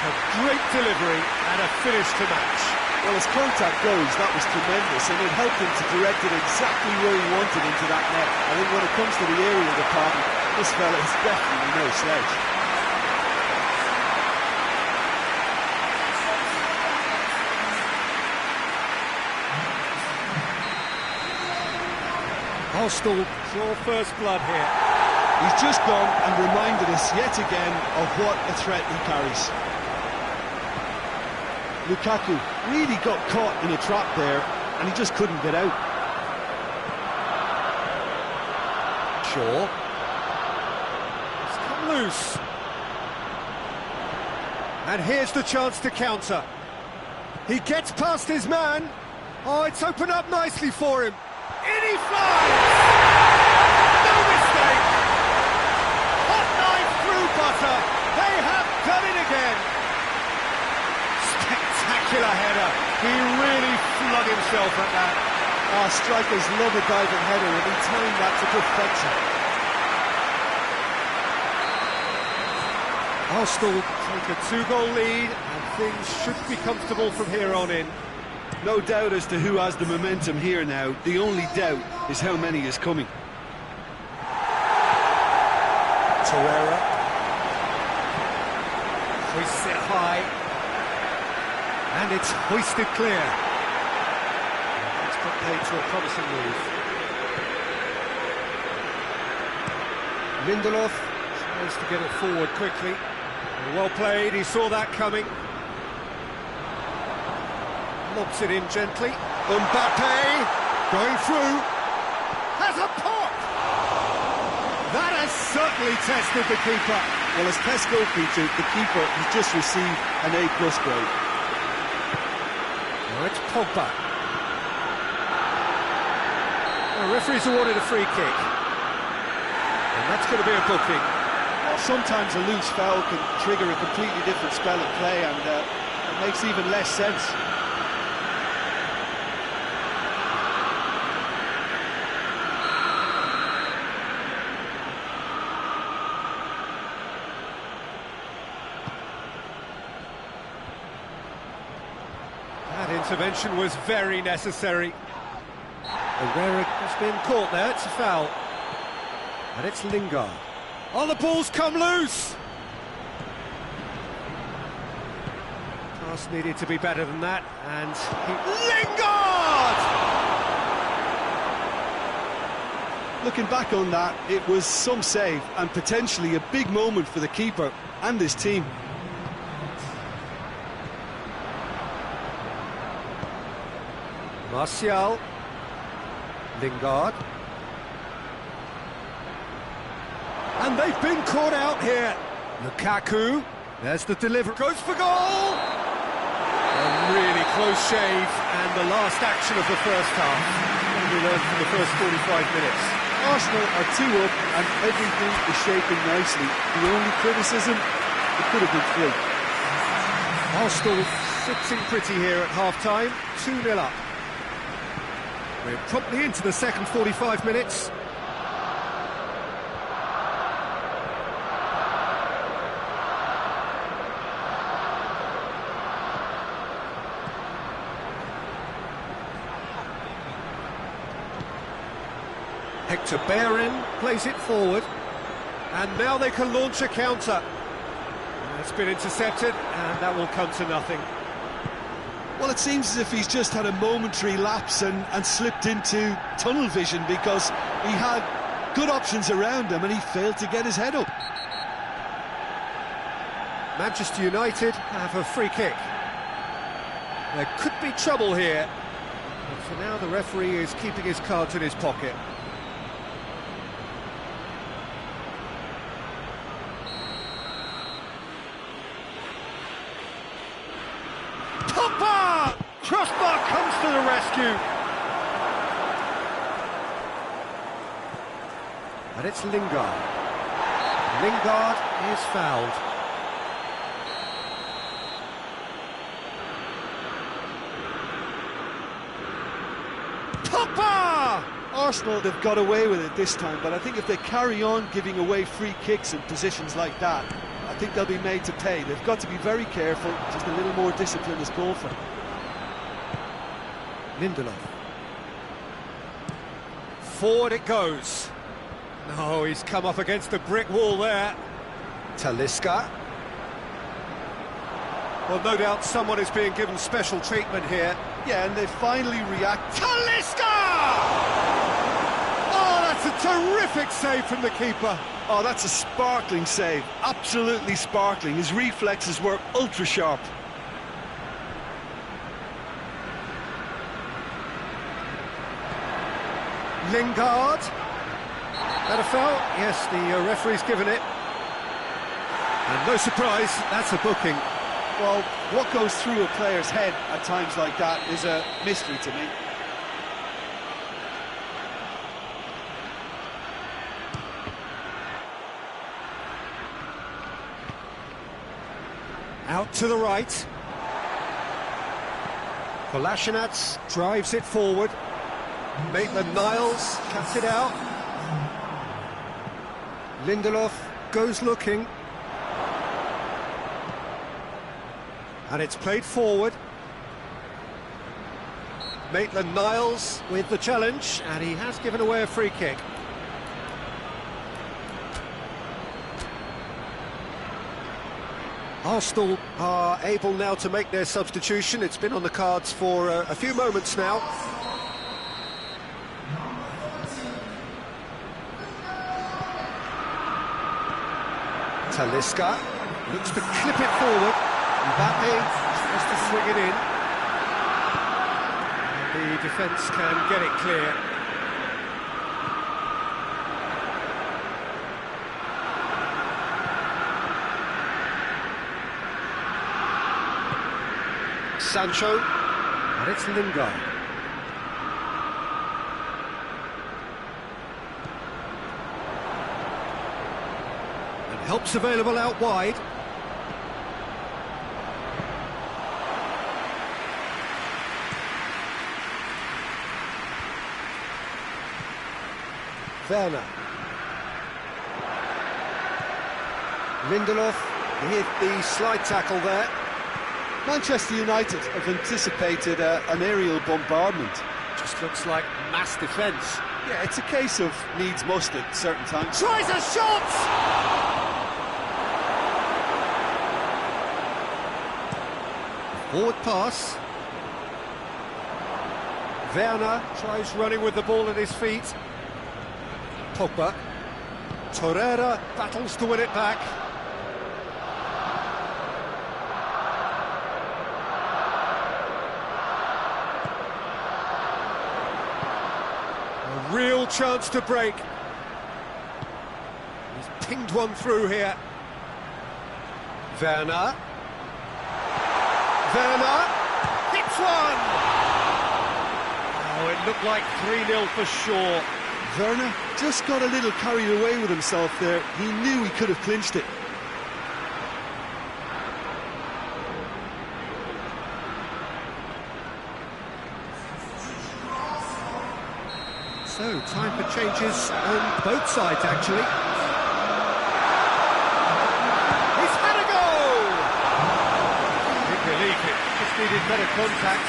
A great delivery and a finish to match. Well, as contact goes, that was tremendous, and it helped him to direct it exactly where he wanted into that net. I think when it comes to the area of the party, this fella is definitely no slouch. Arsenal draw first blood here. He's just gone and reminded us yet again of what a threat he carries. Lukaku really got caught in a trap there, and he just couldn't get out. Shaw. It's come loose. And here's the chance to counter. He gets past his man. Oh, it's opened up nicely for him. In he flies! No mistake! Hot knife through butter. They have done it again. Spectacular header. He really flung himself at that. Strikers love a diving header, and he timed that to perfection. Arsenal take a 2-goal lead, and things should be comfortable from here on in. No doubt as to who has the momentum here now. The only doubt is how many is coming. Torreira. Hoists it high. And it's hoisted clear. It's put paid to a promising move. Lindelof tries to get it forward quickly. Well played, he saw that coming. Lobs it in gently. Mbappe going through. Has a pop! That has certainly tested the keeper. Well, as tests go, Peter, the keeper has just received an A+ grade. Now it's Pogba. The referee's awarded a free kick. And that's going to be a booking. Sometimes a loose foul can trigger a completely different spell of play, and it makes even less sense. That intervention was very necessary. Herrera has been caught there, it's a foul. And it's Lingard. Oh, the ball's come loose! Pass needed to be better than that, and Lingard! Looking back on that, it was some save, and potentially a big moment for the keeper and his team. Martial. Lingard. And they've been caught out here. Lukaku. There's the delivery. Goes for goal! A really close shave, and the last action of the first half. What have we learned from the first 45 minutes? Arsenal are 2 up, and everything is shaping nicely. The only criticism, it could have been 3. Arsenal sitting pretty here at half-time, 2-0 up. We're promptly into the second 45 minutes. Hector Bellerin plays it forward, and now they can launch a counter. It's been intercepted, and that will come to nothing. Well, it seems as if he's just had a momentary lapse and slipped into tunnel vision, because he had good options around him and he failed to get his head up. Manchester United have a free kick. There could be trouble here, but for now the referee is keeping his cards in his pocket. Papa! Crossbar comes to the rescue. And it's Lingard. Lingard is fouled. Papa! Arsenal have got away with it this time, but I think if they carry on giving away free kicks in positions like that, I think they'll be made to pay. They've got to be very careful. Just a little more discipline is called for. Lindelof. Forward it goes. No, he's come up against a brick wall there. Talisca. Well, no doubt someone is being given special treatment here. Yeah, and they finally react. Talisca! Oh, that's a terrific save from the keeper. Oh, that's a sparkling save. Absolutely sparkling. His reflexes were ultra sharp. Lingard. That a foul? Yes, the referee's given it. And no surprise, that's a booking. Well, what goes through a player's head at times like that is a mystery to me. Out to the right. Kolasinac drives it forward. Maitland-Niles cuts it out. Lindelof goes looking. And it's played forward. Maitland-Niles with the challenge, and he has given away a free kick. Arsenal are able now to make their substitution. It's been on the cards for a few moments now. Talisca looks to clip it forward. Mbappe tries to swing it in. And the defence can get it clear. Sancho, and it's Lingard. And help's available out wide. Karena. Lindelof hit the slide tackle there. Manchester United have anticipated an aerial bombardment. Just looks like mass defence. Yeah, it's a case of needs must at certain times. Tries a shot! Forward pass. Werner tries running with the ball at his feet. Pogba. Torreira battles to win it back. A real chance to break. He's pinged one through here. Werner. Werner hits one! Oh, it looked like 3-0 for sure. Werner just got a little carried away with himself there. He knew he could have clinched it. So, time for changes on both sides, actually. He's had a goal! Didn't believe it, just needed better contact.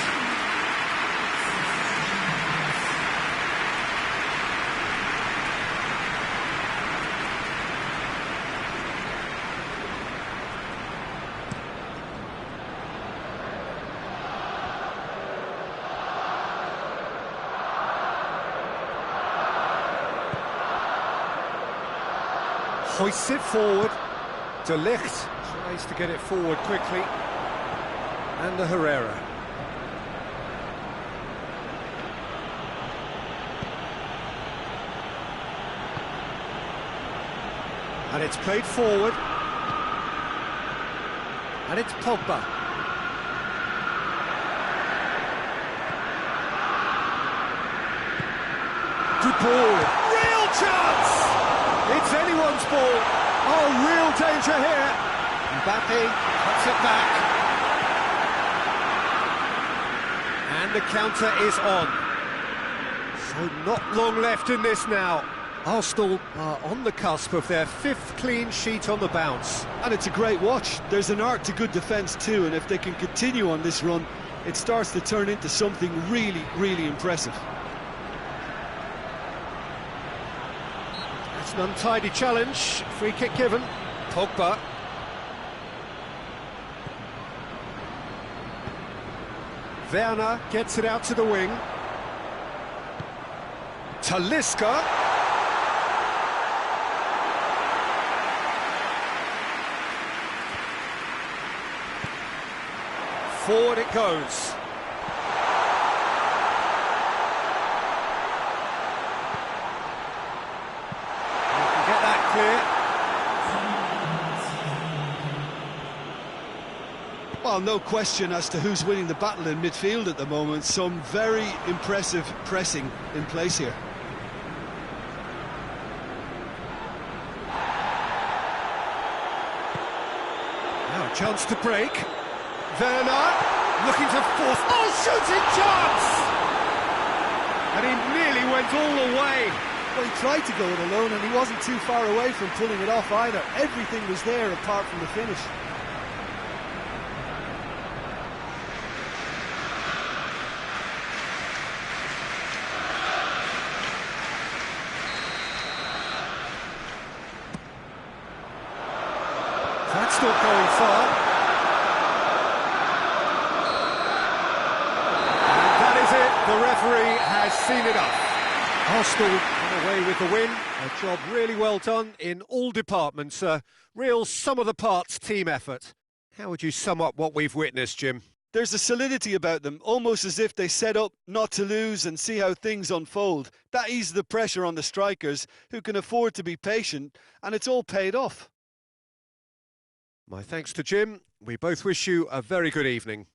Hoists it forward. De Ligt tries to get it forward quickly. And the Herrera. And it's played forward. And it's Pogba. Good ball. Real chance! It's anyone's ball. Oh, real danger here. Mbappe cuts it back. And the counter is on. So not long left in this now. Arsenal are on the cusp of their 5th clean sheet on the bounce. And it's a great watch. There's an art to good defence too, and if they can continue on this run, it starts to turn into something really, really impressive. It's an untidy challenge. Free kick given. Pogba. Werner gets it out to the wing. Talisca. Forward it goes. You can get that clear. Well, no question as to who's winning the battle in midfield at the moment. Some very impressive pressing in place here. Now a chance to break. Werner, looking to force... Oh, shooting chance! And he nearly went all the way. Well, he tried to go it alone, and he wasn't too far away from pulling it off either. Everything was there apart from the finish. That's not going far. The referee has seen it up. Arsenal come away with the win. A job really well done in all departments. A real sum-of-the-parts team effort. How would you sum up what we've witnessed, Jim? There's a solidity about them, almost as if they set up not to lose and see how things unfold. That eases the pressure on the strikers, who can afford to be patient, and it's all paid off. My thanks to Jim. We both wish you a very good evening.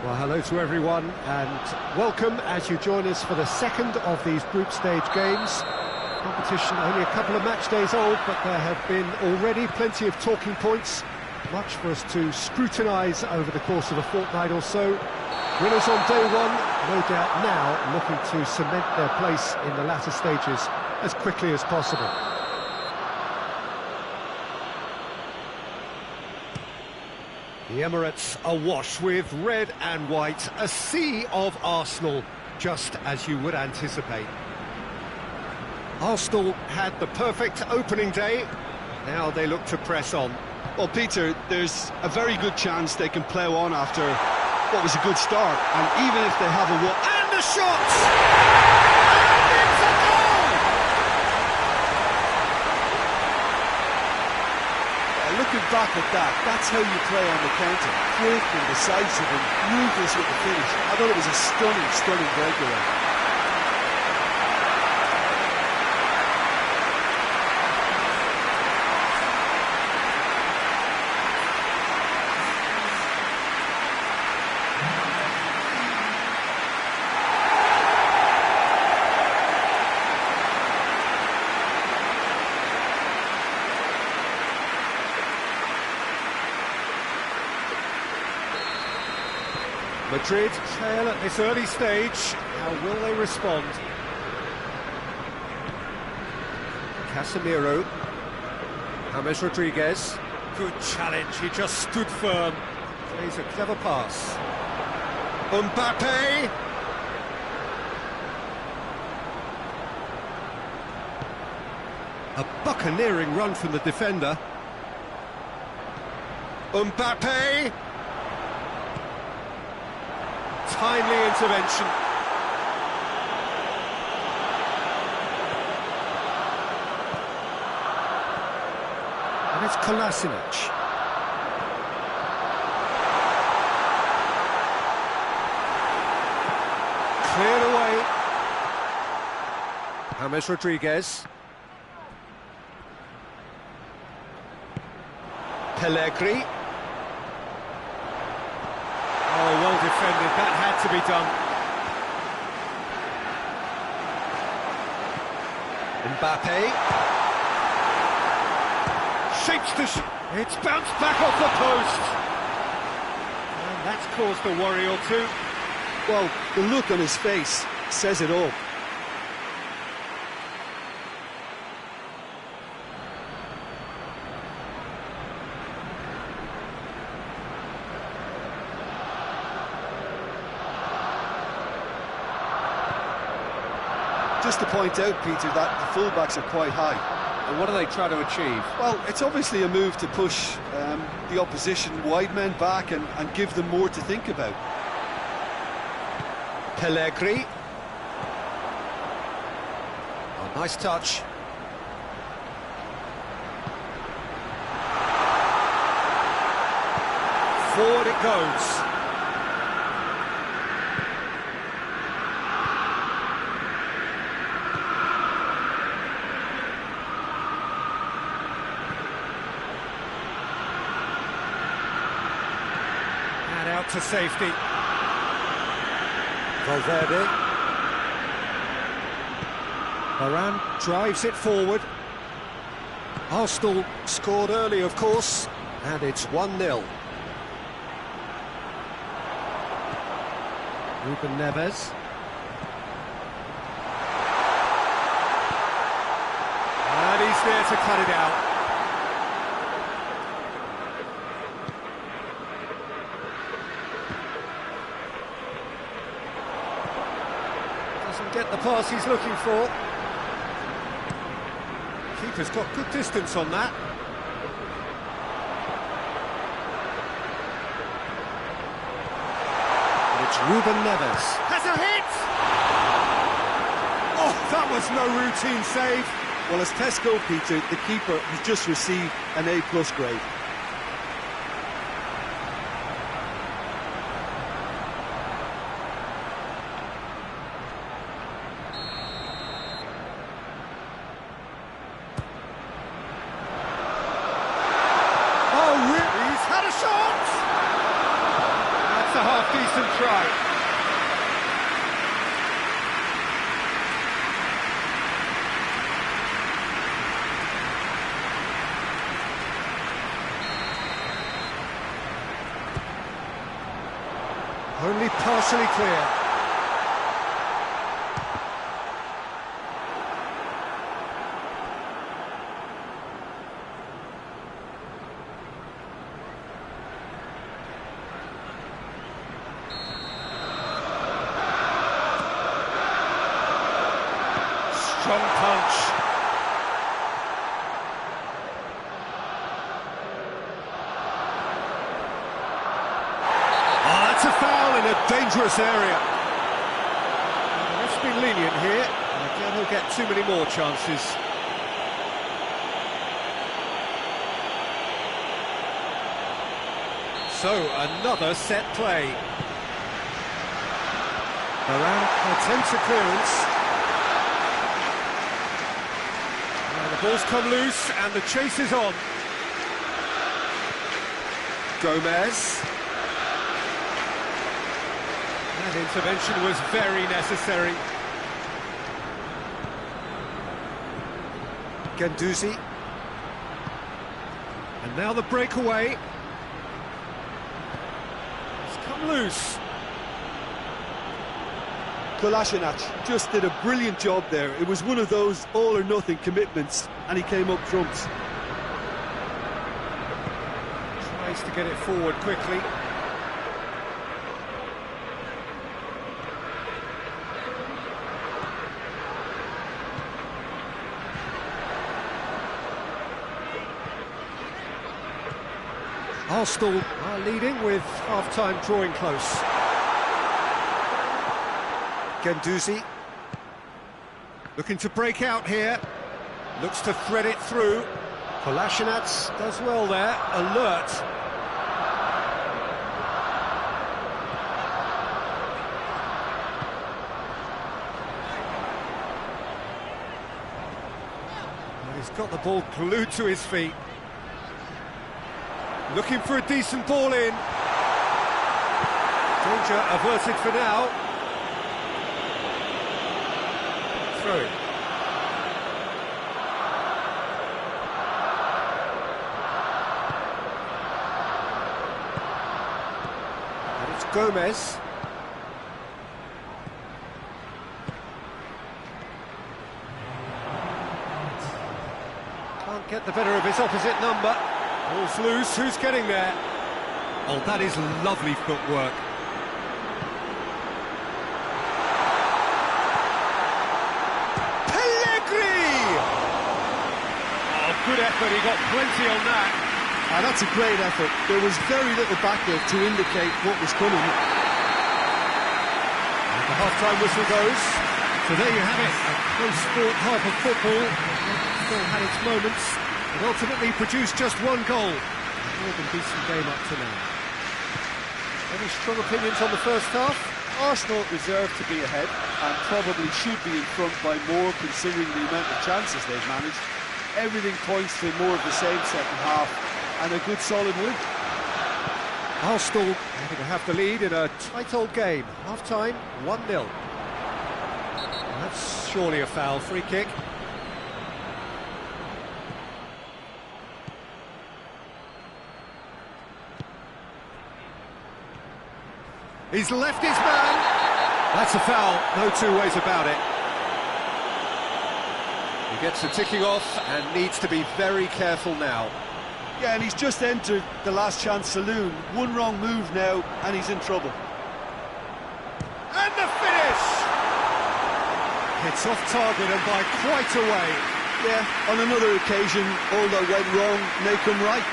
Well, hello to everyone and welcome as you join us for the second of these group stage games. Competition only a couple of match days old, but there have been already plenty of talking points, much for us to scrutinise over the course of a fortnight or so. Winners on day one, no doubt now looking to cement their place in the latter stages as quickly as possible. The Emirates awash with red and white, a sea of Arsenal, just as you would anticipate. Arsenal had the perfect opening day, now they look to press on. Well, Peter, there's a very good chance they can plough on after what was a good start, and even if they have a walk... And the shots! And it's a goal! Looking back at that, that's how you play on the counter. Quick and decisive and ruthless with the finish. I thought it was a stunning, stunning breakaway. Madrid trail at this early stage. How will they respond? Casemiro. James Rodriguez. Good challenge, he just stood firm. Plays a clever pass. Mbappe! A buccaneering run from the defender. Mbappe! Timely intervention. And it's Kolasinac. Cleared away. James Rodriguez. Pellegrini. Oh, well defended, that had to be done. Mbappe. Shapes the... It's bounced back off the post. And that's caused a worry or two. Well, the look on his face says it all. Just to point out, Peter, that the fullbacks are quite high. And what are they trying to achieve? Well, it's obviously a move to push the opposition wide men back and give them more to think about. Pellegrini. Oh, nice touch. Forward it goes. Out to safety. Valverde. Varane drives it forward. Arsenal scored early, of course, and it's 1-0. Ruben Neves. And he's there to cut it out. Get the pass he's looking for. Keeper's got good distance on that. And it's Ruben Neves. Has a hit! Oh, that was no routine save. Well, as Tesco, Peter, the keeper has just received an A+ grade. That's a half-decent try. Only partially clear. Strong punch. That's a foul in a dangerous area. The ref's been lenient here. Again, he'll get too many more chances. So, another set play. Moran attempts a clearance. And the ball's come loose, and the chase is on. Gomez. That intervention was very necessary. Guendouzi. And now the breakaway. It's come loose. Kolasinac just did a brilliant job there. It was one of those all-or-nothing commitments, and he came up trumps. Tries to get it forward quickly. Arsenal are leading with half-time drawing close. Guendouzi looking to break out here, looks to thread it through. Kolasinac does well there, alert. Well, he's got the ball glued to his feet. Looking for a decent ball in. Danger averted for now. Throw it. And it's Gomez. Can't get the better of his opposite number. Ball's loose, who's getting there? Oh, that is lovely footwork. Pellegrini! Oh, good effort, he got plenty on that. That's a great effort. There was very little backup to indicate what was coming. And the half-time whistle goes. So there you have it, a close-sport half of football. Still had its moments. It ultimately produced just one goal. More than decent game up to now. Any strong opinions on the first half? Arsenal deserve to be ahead and probably should be in front by more considering the amount of chances they've managed. Everything points to more of the same second half and a good solid win. Arsenal happy to have the lead in a tight old game. Half-time, 1-0. That's surely a foul, free kick. He's left his man. That's a foul, no two ways about it. He gets the ticking off and needs to be very careful now. Yeah, and he's just entered the last chance saloon. One wrong move now, and he's in trouble. And the finish! It's off target and by quite a way. Yeah, on another occasion, all that went wrong may come right.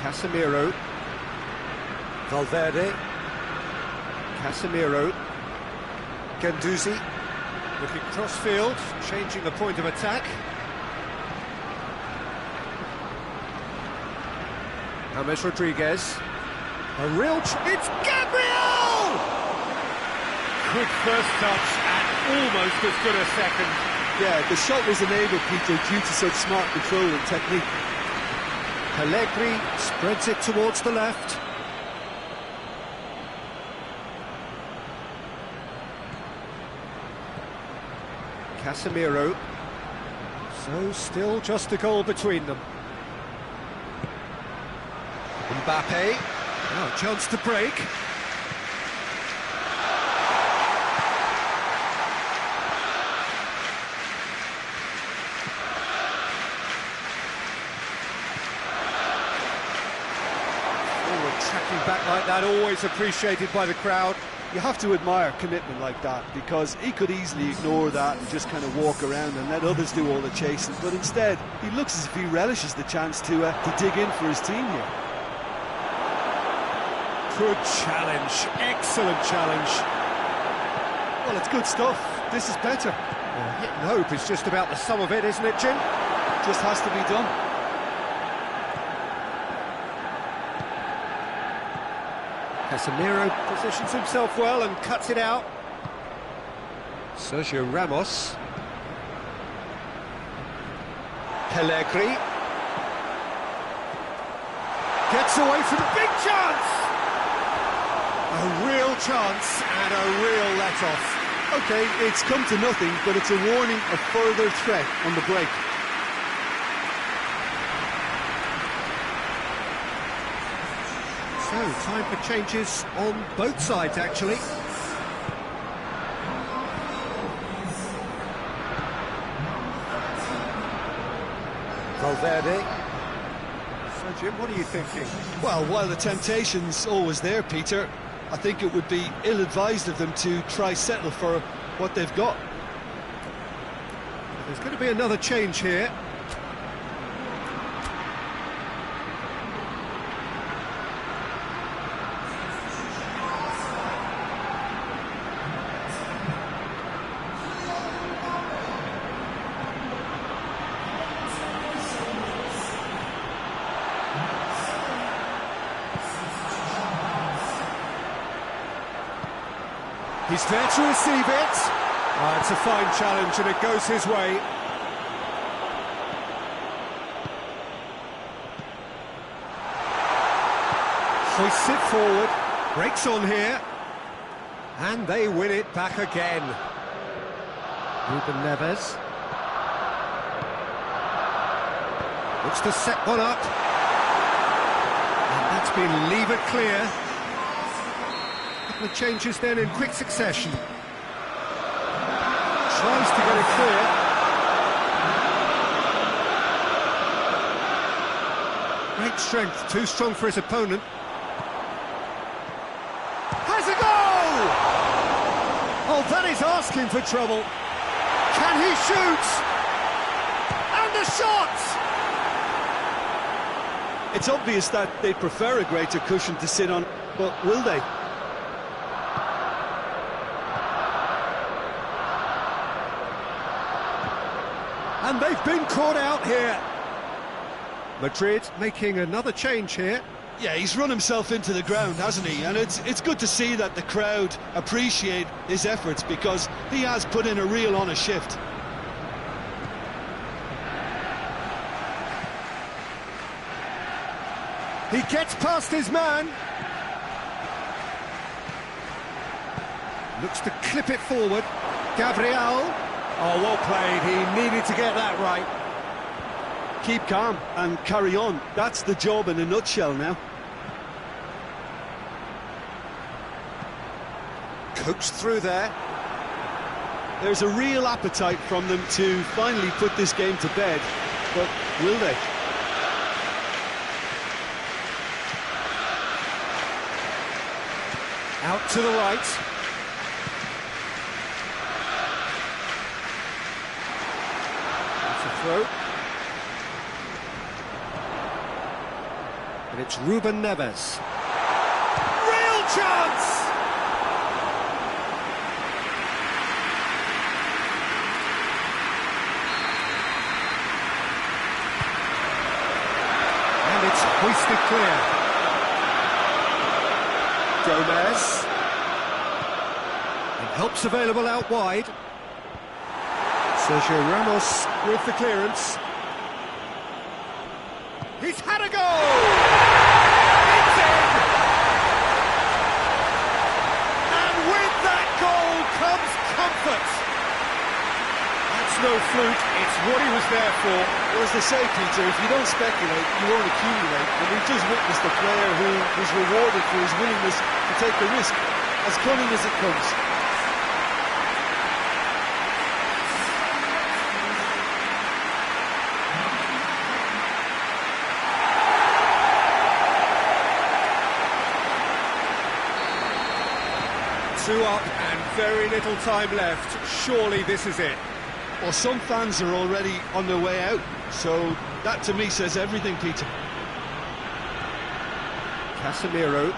Casemiro, Valverde, Casemiro, Guendouzi, looking cross-field, changing the point of attack. James Rodriguez, a real... It's Gabriel! Good first touch and almost as good a second. Yeah, the shot was enabled, Peter, due to such smart control and technique. Allegri spreads it towards the left. Casemiro. So still just a goal between them. Mbappe. Now a chance to break. Tracking back like that, always appreciated by the crowd. You have to admire commitment like that, because he could easily ignore that and just kind of walk around and let others do all the chasing, but instead he looks as if he relishes the chance to dig in for his team here. Good challenge, excellent challenge. Well, it's good stuff. This is better. Hit and hope is just about the sum of it, isn't it, Jim? Just has to be done. Casemiro positions himself well and cuts it out. Sergio Ramos. Allegri. Gets away from a big chance! A real chance and a real let-off. OK, it's come to nothing, but it's a warning of further threat on the break. So, time for changes on both sides, actually. Valverde. So, Jim, what are you thinking? Well, while the temptation's always there, Peter, I think it would be ill-advised of them to try settle for what they've got. There's going to be another change here. He's there to receive it. It's a fine challenge and it goes his way. Hoists it forward, breaks on here, and they win it back again. Ruben Neves. Looks to set one up. And that's been levered clear. The changes then in quick succession. Tries to get it clear. Great strength, too strong for his opponent. Has a goal! Oh, that is asking for trouble. Can he shoot? And a shot! It's obvious that they prefer a greater cushion to sit on, but will they? And they've been caught out here. Madrid making another change here. Yeah, he's run himself into the ground, hasn't he? And it's good to see that the crowd appreciate his efforts, because he has put in a real honest shift. He gets past his man. Looks to clip it forward. Gabriel. Oh, well played. He needed to get that right. Keep calm and carry on. That's the job in a nutshell now. Coached through there. There's a real appetite from them to finally put this game to bed, but will they? Out to the right. Throw. And it's Ruben Neves. Real chance! And it's hoisted clear. Gomez. And Help's available out wide. Sergio Ramos with the clearance. He's had a goal! It's in! And with that goal comes comfort. That's no fluke, it's what he was there for. Well, as they say, Peter, if you don't speculate, you won't accumulate. And we've just witnessed a player who was rewarded for his willingness to take the risk, as cunning as it comes. Two up and very little time left. Surely this is it. Well, some fans are already on their way out, so that to me says everything, Peter. Casemiro.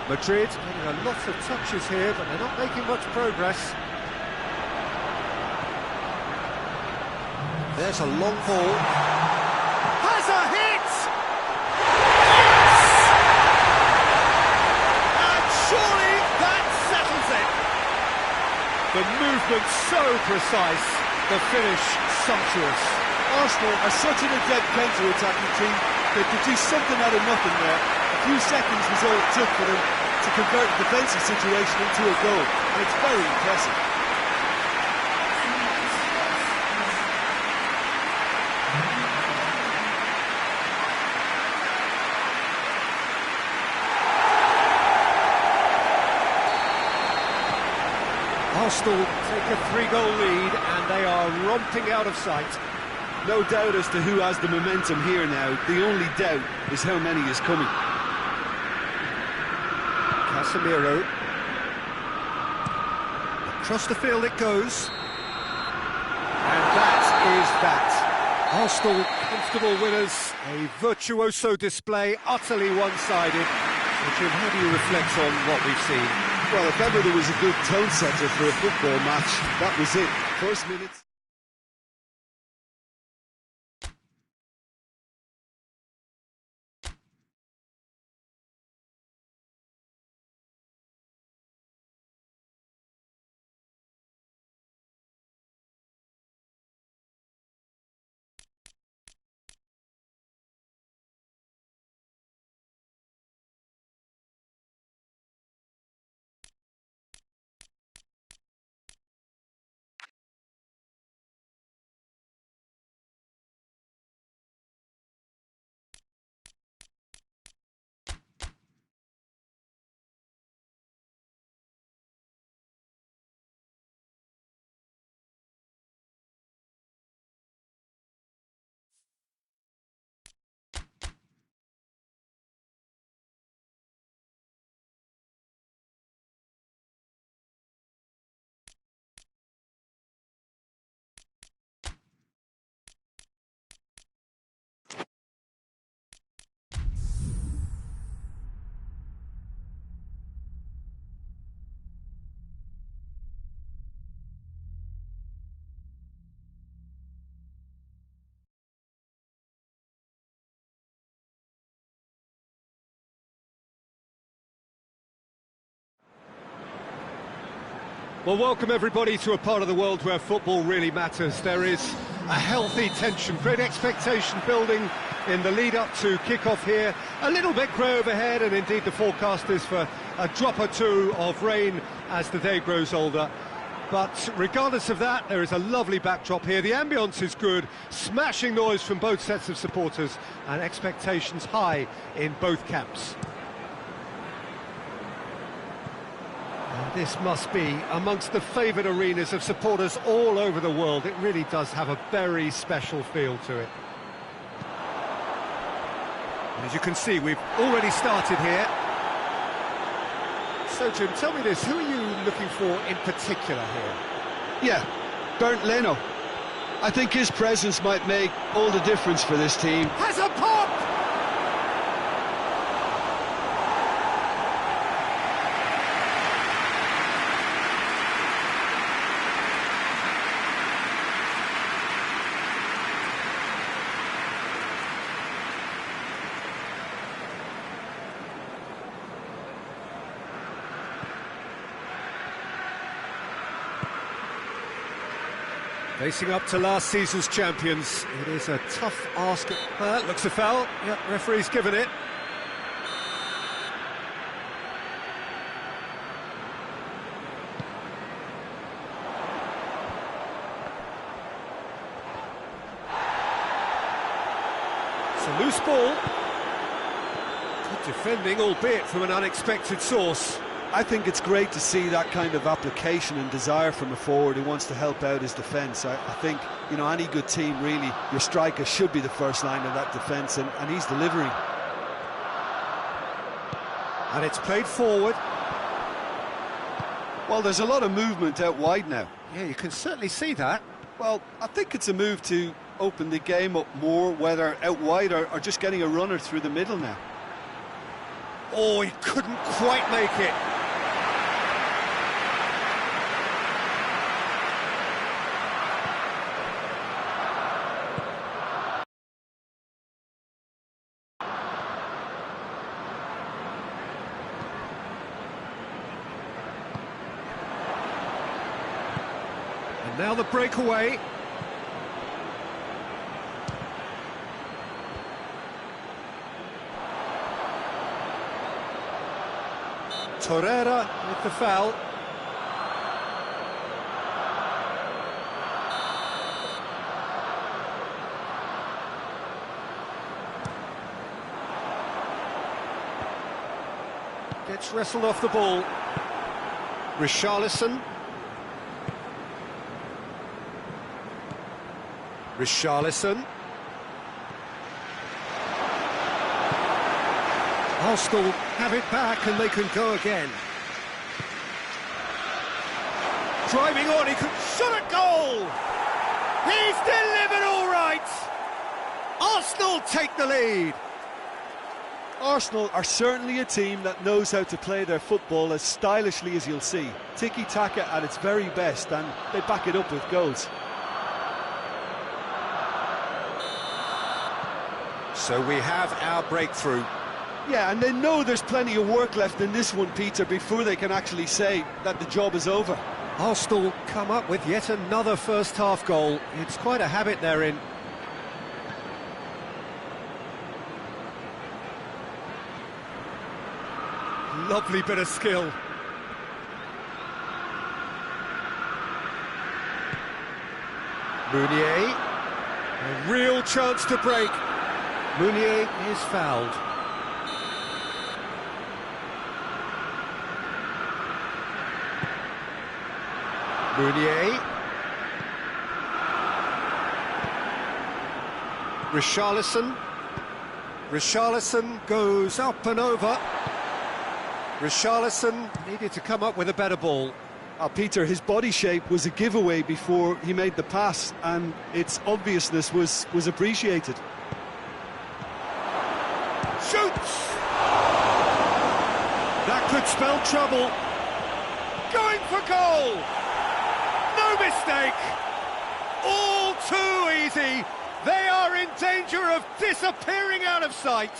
Madrid getting a lot of touches here, but they're not making much progress. There's a long ball. Has a hit! Yes! And surely that settles it. The movement so precise, the finish sumptuous. Arsenal are such an adept counter-attacking team. They produced something out of nothing there. A few seconds was all it took for them to convert a defensive situation into a goal, and it's very impressive. Arsenal take a 3-goal lead and they are romping out of sight. No doubt as to who has the momentum here now. The only doubt is how many is coming. Casemiro. Across the field it goes. And that is that. Arsenal comfortable winners. A virtuoso display, utterly one-sided. Jim, how do you reflect on what we've seen? Well, if ever there was a good tone setter for a football match, that was it. First minutes. Well, welcome everybody to a part of the world where football really matters. There is a healthy tension, great expectation building in the lead-up to kick-off here. A little bit grey overhead, and indeed the forecast is for a drop or two of rain as the day grows older. But regardless of that, there is a lovely backdrop here. The ambience is good, smashing noise from both sets of supporters, and expectations high in both camps. This must be amongst the favoured arenas of supporters all over the world. It really does have a very special feel to it. As you can see, we've already started here. So, Jim, tell me this, who are you looking for in particular here? Yeah, Bernd Leno. I think his presence might make all the difference for this team. Has a pop! Facing up to last season's champions, it is a tough ask. Looks a foul. Yep, referee's given it. It's a loose ball. Good defending, albeit from an unexpected source. I think it's great to see that kind of application and desire from a forward who wants to help out his defence. I think, you know, any good team, really, your striker should be the first line of that defence, and he's delivering. And it's played forward. Well, there's a lot of movement out wide now. Yeah, you can certainly see that. Well, I think it's a move to open the game up more, whether out wide or just getting a runner through the middle now. Oh, he couldn't quite make it. And now the breakaway. Torreira with the foul. Gets wrestled off the ball. Richarlison. Richarlison. Arsenal have it back and they can go again. Driving on, he could shot a goal! He's delivered all right! Arsenal take the lead! Arsenal are certainly a team that knows how to play their football as stylishly as you'll see. Tiki-taka at its very best, and they back it up with goals. So we have our breakthrough. Yeah, and they know there's plenty of work left in this one, Peter, before they can actually say that the job is over. Arsenal come up with yet another first-half goal. It's quite a habit they're in. Lovely bit of skill. Meunier. A real chance to break. Meunier is fouled. Meunier. Richarlison. Richarlison goes up and over. Richarlison needed to come up with a better ball. Peter, his body shape was a giveaway before he made the pass, and its obviousness was appreciated. Shoots! That could spell trouble. Going for goal! No mistake! All too easy! They are in danger of disappearing out of sight!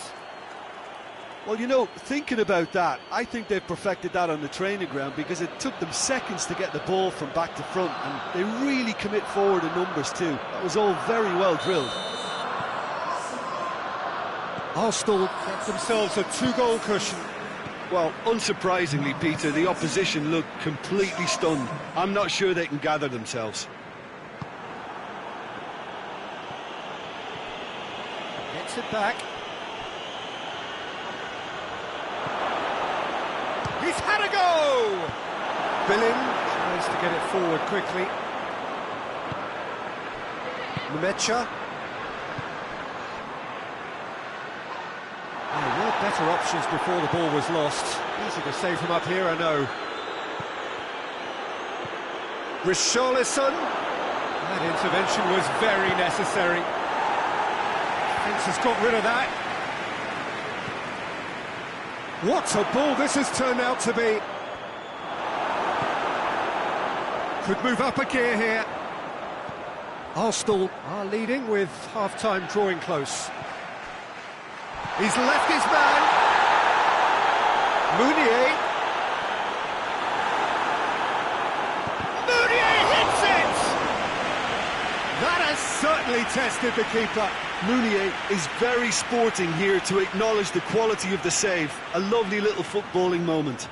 Well, you know, thinking about that, I think they've perfected that on the training ground, because it took them seconds to get the ball from back to front, and they really commit forward in numbers too. That was all very well drilled. Arsenal get themselves a two-goal cushion. Well, unsurprisingly, Peter, the opposition looked completely stunned. I'm not sure they can gather themselves. Gets it back. He's had a go! Billin tries to get it forward quickly. Mecha. There were better options before the ball was lost. Easy to save from up here, I know. Richarlison. That intervention was very necessary. Defence has got rid of that. What a ball this has turned out to be. Could move up a gear here. Arsenal are leading with half-time drawing close. He's left his man. Meunier. Meunier hits it! has certainly tested the keeper. Meunier is very sporting here to acknowledge the quality of the save. A lovely little footballing moment.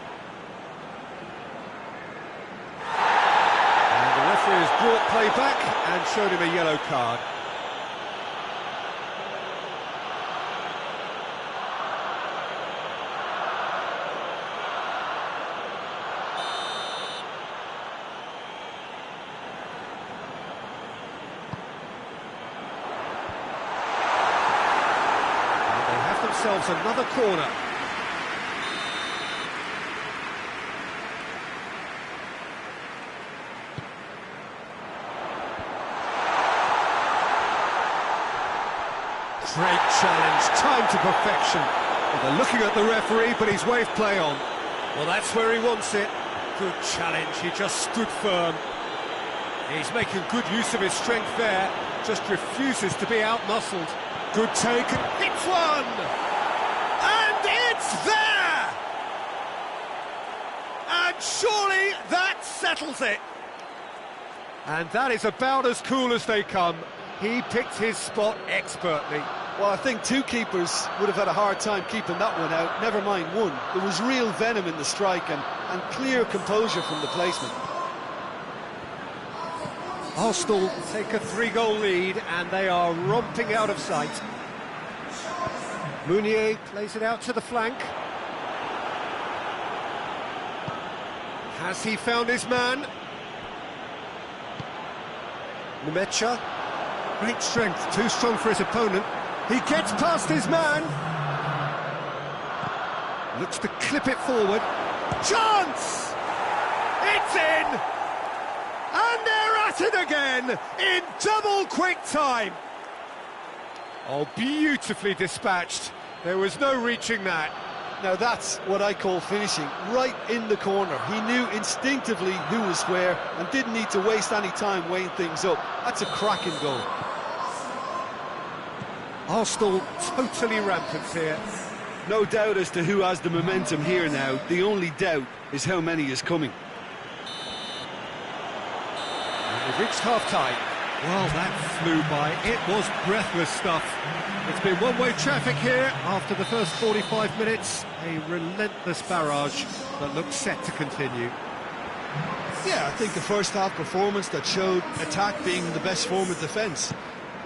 And the referee has brought play back and showed him a yellow card. Themselves another corner. Great challenge, timed to perfection. Well, they're looking at the referee, but he's waved play on. Well, that's where he wants it. Good challenge, he just stood firm. He's making good use of his strength there, just refuses to be out-muscled. Good take, and hits one! And it's there! And surely that settles it. And that is about as cool as they come. He picked his spot expertly. Well, I think two keepers would have had a hard time keeping that one out, never mind one. There was real venom in the strike and clear composure from the placement. Arsenal take a 3-goal lead and they are romping out of sight. Meunier plays it out to the flank. Has he found his man? Nemecha. Great strength, too strong for his opponent. He gets past his man. Looks to clip it forward. Chance! It's in! And they're at it again, in double quick time. Oh, beautifully dispatched. There was no reaching that. Now that's what I call finishing, right in the corner. He knew instinctively who was where and didn't need to waste any time weighing things up. That's a cracking goal. Arsenal totally rampant here. No doubt as to who has the momentum here now. The only doubt is how many is coming. We've reached half-time. Well, that flew by. It was breathless stuff. It's been one-way traffic here after the first 45 minutes. A relentless barrage that looks set to continue. Yeah, I think the first half performance that showed attack being the best form of defence.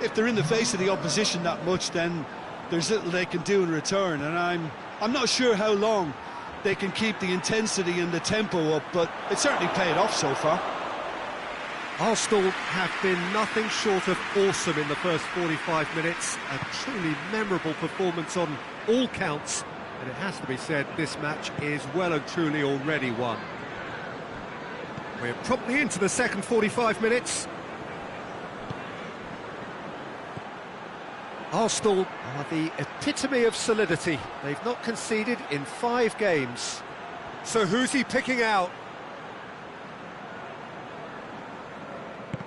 If they're in the face of the opposition that much, then there's little they can do in return. And I'm not sure how long they can keep the intensity and the tempo up, but it certainly paid off so far. Arsenal have been nothing short of awesome in the first 45 minutes. A truly memorable performance on all counts. And it has to be said, this match is well and truly already won. We're promptly into the second 45 minutes. Arsenal are the epitome of solidity. They've not conceded in 5 games. So who's he picking out?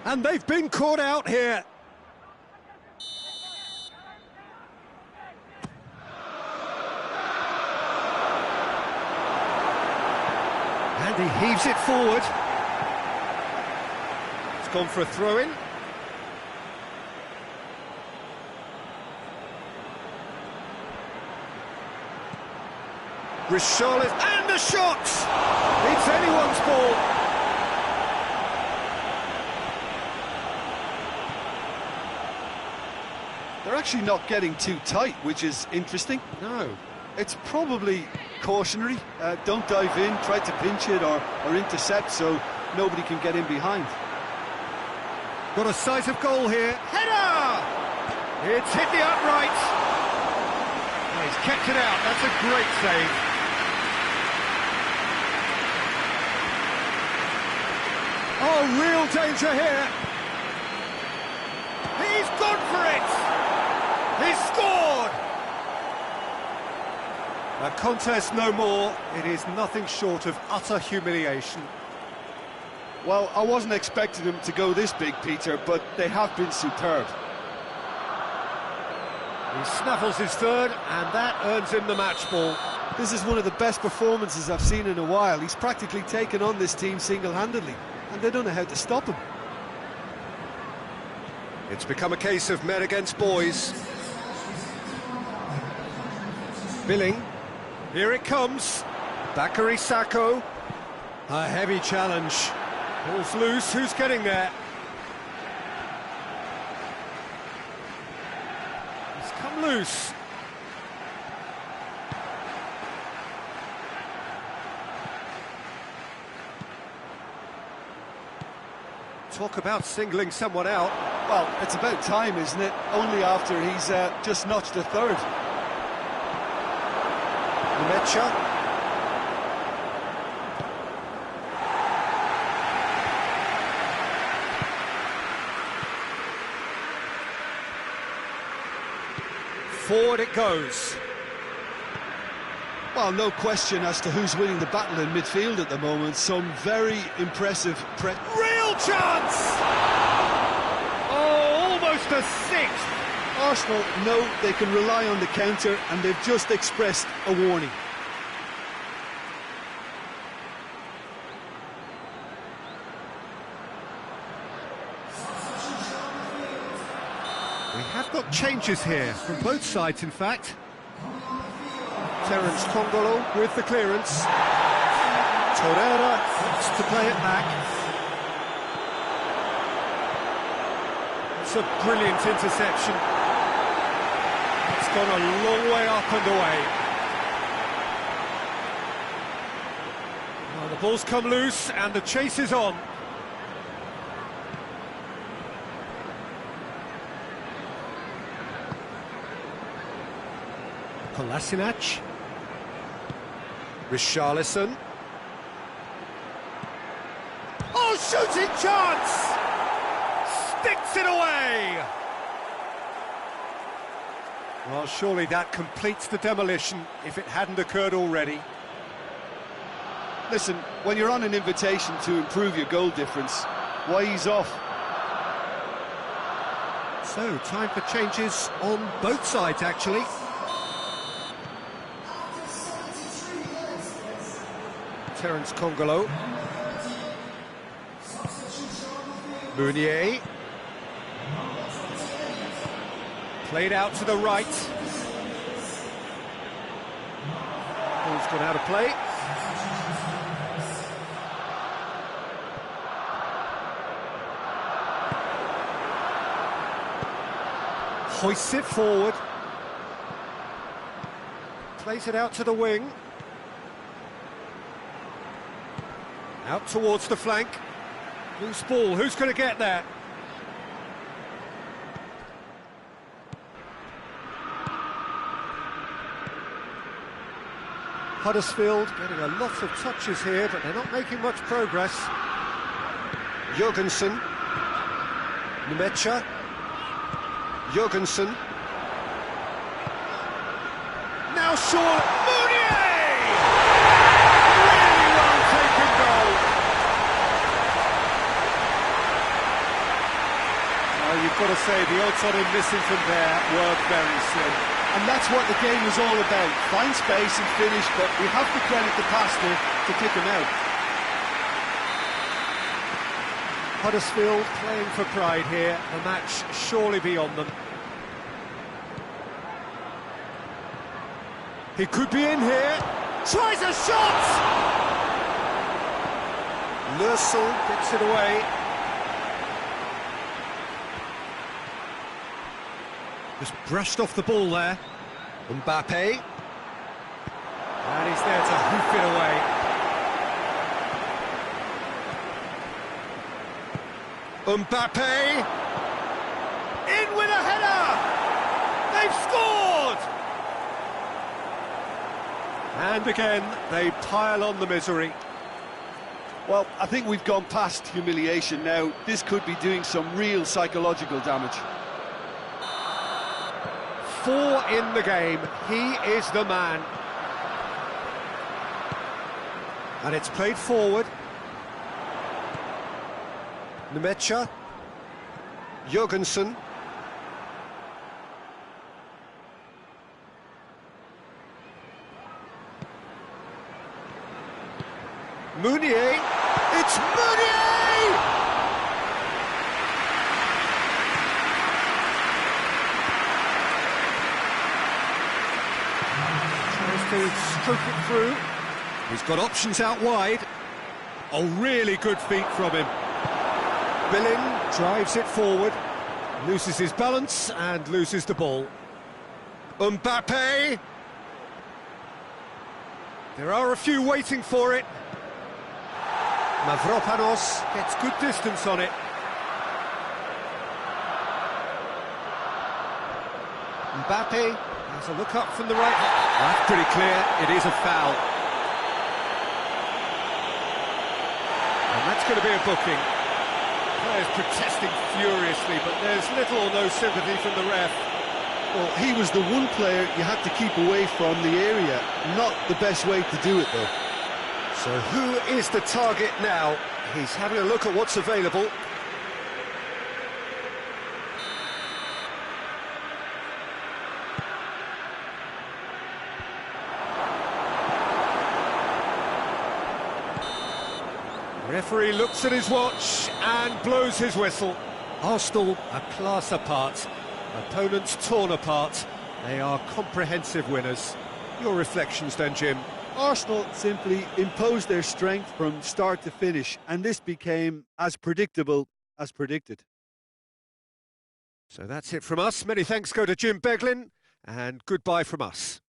And they've been caught out here. And he heaves it forward. It's gone for a throw-in. Richarlison, and the shot! It's anyone's ball. They're actually not getting too tight, which is interesting. No. It's probably cautionary. Don't dive in, try to pinch it or intercept so nobody can get in behind. Got a sight of goal here. Header! It's hit the upright. Oh, he's kept it out. That's a great save. Oh, real danger here. He's gone for it. He's scored! A contest no more. It is nothing short of utter humiliation. Well, I wasn't expecting them to go this big, Peter, but they have been superb. He snaffles his third, and that earns him the match ball. This is one of the best performances I've seen in a while. He's practically taken on this team single-handedly, and they don't know how to stop him. It's become a case of men against boys. Billing. Here it comes. Bakary Sacco. A heavy challenge. Ball's loose. Who's getting there? It's come loose. Talk about singling someone out. Well, it's about time, isn't it? Only after he's just notched a third. Mecha. Forward it goes. Well, no question as to who's winning the battle in midfield at the moment. Some very impressive real chance! Oh, almost a sixth! Arsenal know they can rely on the counter, and they've just expressed a warning. We have got changes here, from both sides in fact. Terence Kongolo with the clearance. Torreira wants to play it back. It's a brilliant interception. It's gone a long way up and away. Well, the ball's come loose and the chase is on. Kolasinac. Richarlison. Oh, shooting chance! Sticks it away! Well, surely that completes the demolition if it hadn't occurred already. Listen, when you're on an invitation to improve your goal difference, why ease off? So, time for changes on both sides, actually. Terence Kongolo. Meunier. Played out to the right. Ball's gone out of play. Hoists it forward. Plays it out to the wing. Out towards the flank. Loose ball, who's going to get there? Huddersfield getting a lot of touches here, but they're not making much progress. Jorgensen. Nemecha. Jorgensen. Now Shaw. You've got to say, the odds on him missing from there were very slim. And that's what the game was all about. Find space and finish, but we have to credit the passer to kick him out. Huddersfield playing for pride here. The match surely beyond them. He could be in here. Tries a shot! Lursel gets it away. Just brushed off the ball there. Mbappe. And he's there to hoof it away. Mbappe. In with a header. They've scored. And again, they pile on the misery. Well, I think we've gone past humiliation now. This could be doing some real psychological damage. 4 in the game, he is the man. And it's played forward. Nemecha. Jorgensen. Meunier. It's Meunier! stroke it through. He's got options out wide. Oh, really good feet from him. Billin drives it forward, loses his balance and loses the ball. Mbappe. There are a few waiting for it. Mavropanos gets good distance on it. Mbappe has a look up from the right. That's pretty clear, it is a foul. And that's going to be a booking. Players protesting furiously, but there's little or no sympathy from the ref. Well, he was the one player you had to keep away from the area. Not the best way to do it, though. So who is the target now? He's having a look at what's available. Referee looks at his watch and blows his whistle. Arsenal a class apart. Opponents torn apart. They are comprehensive winners. Your reflections then, Jim? Arsenal simply imposed their strength from start to finish, and this became as predictable as predicted. So that's it from us. Many thanks go to Jim Beglin, and goodbye from us.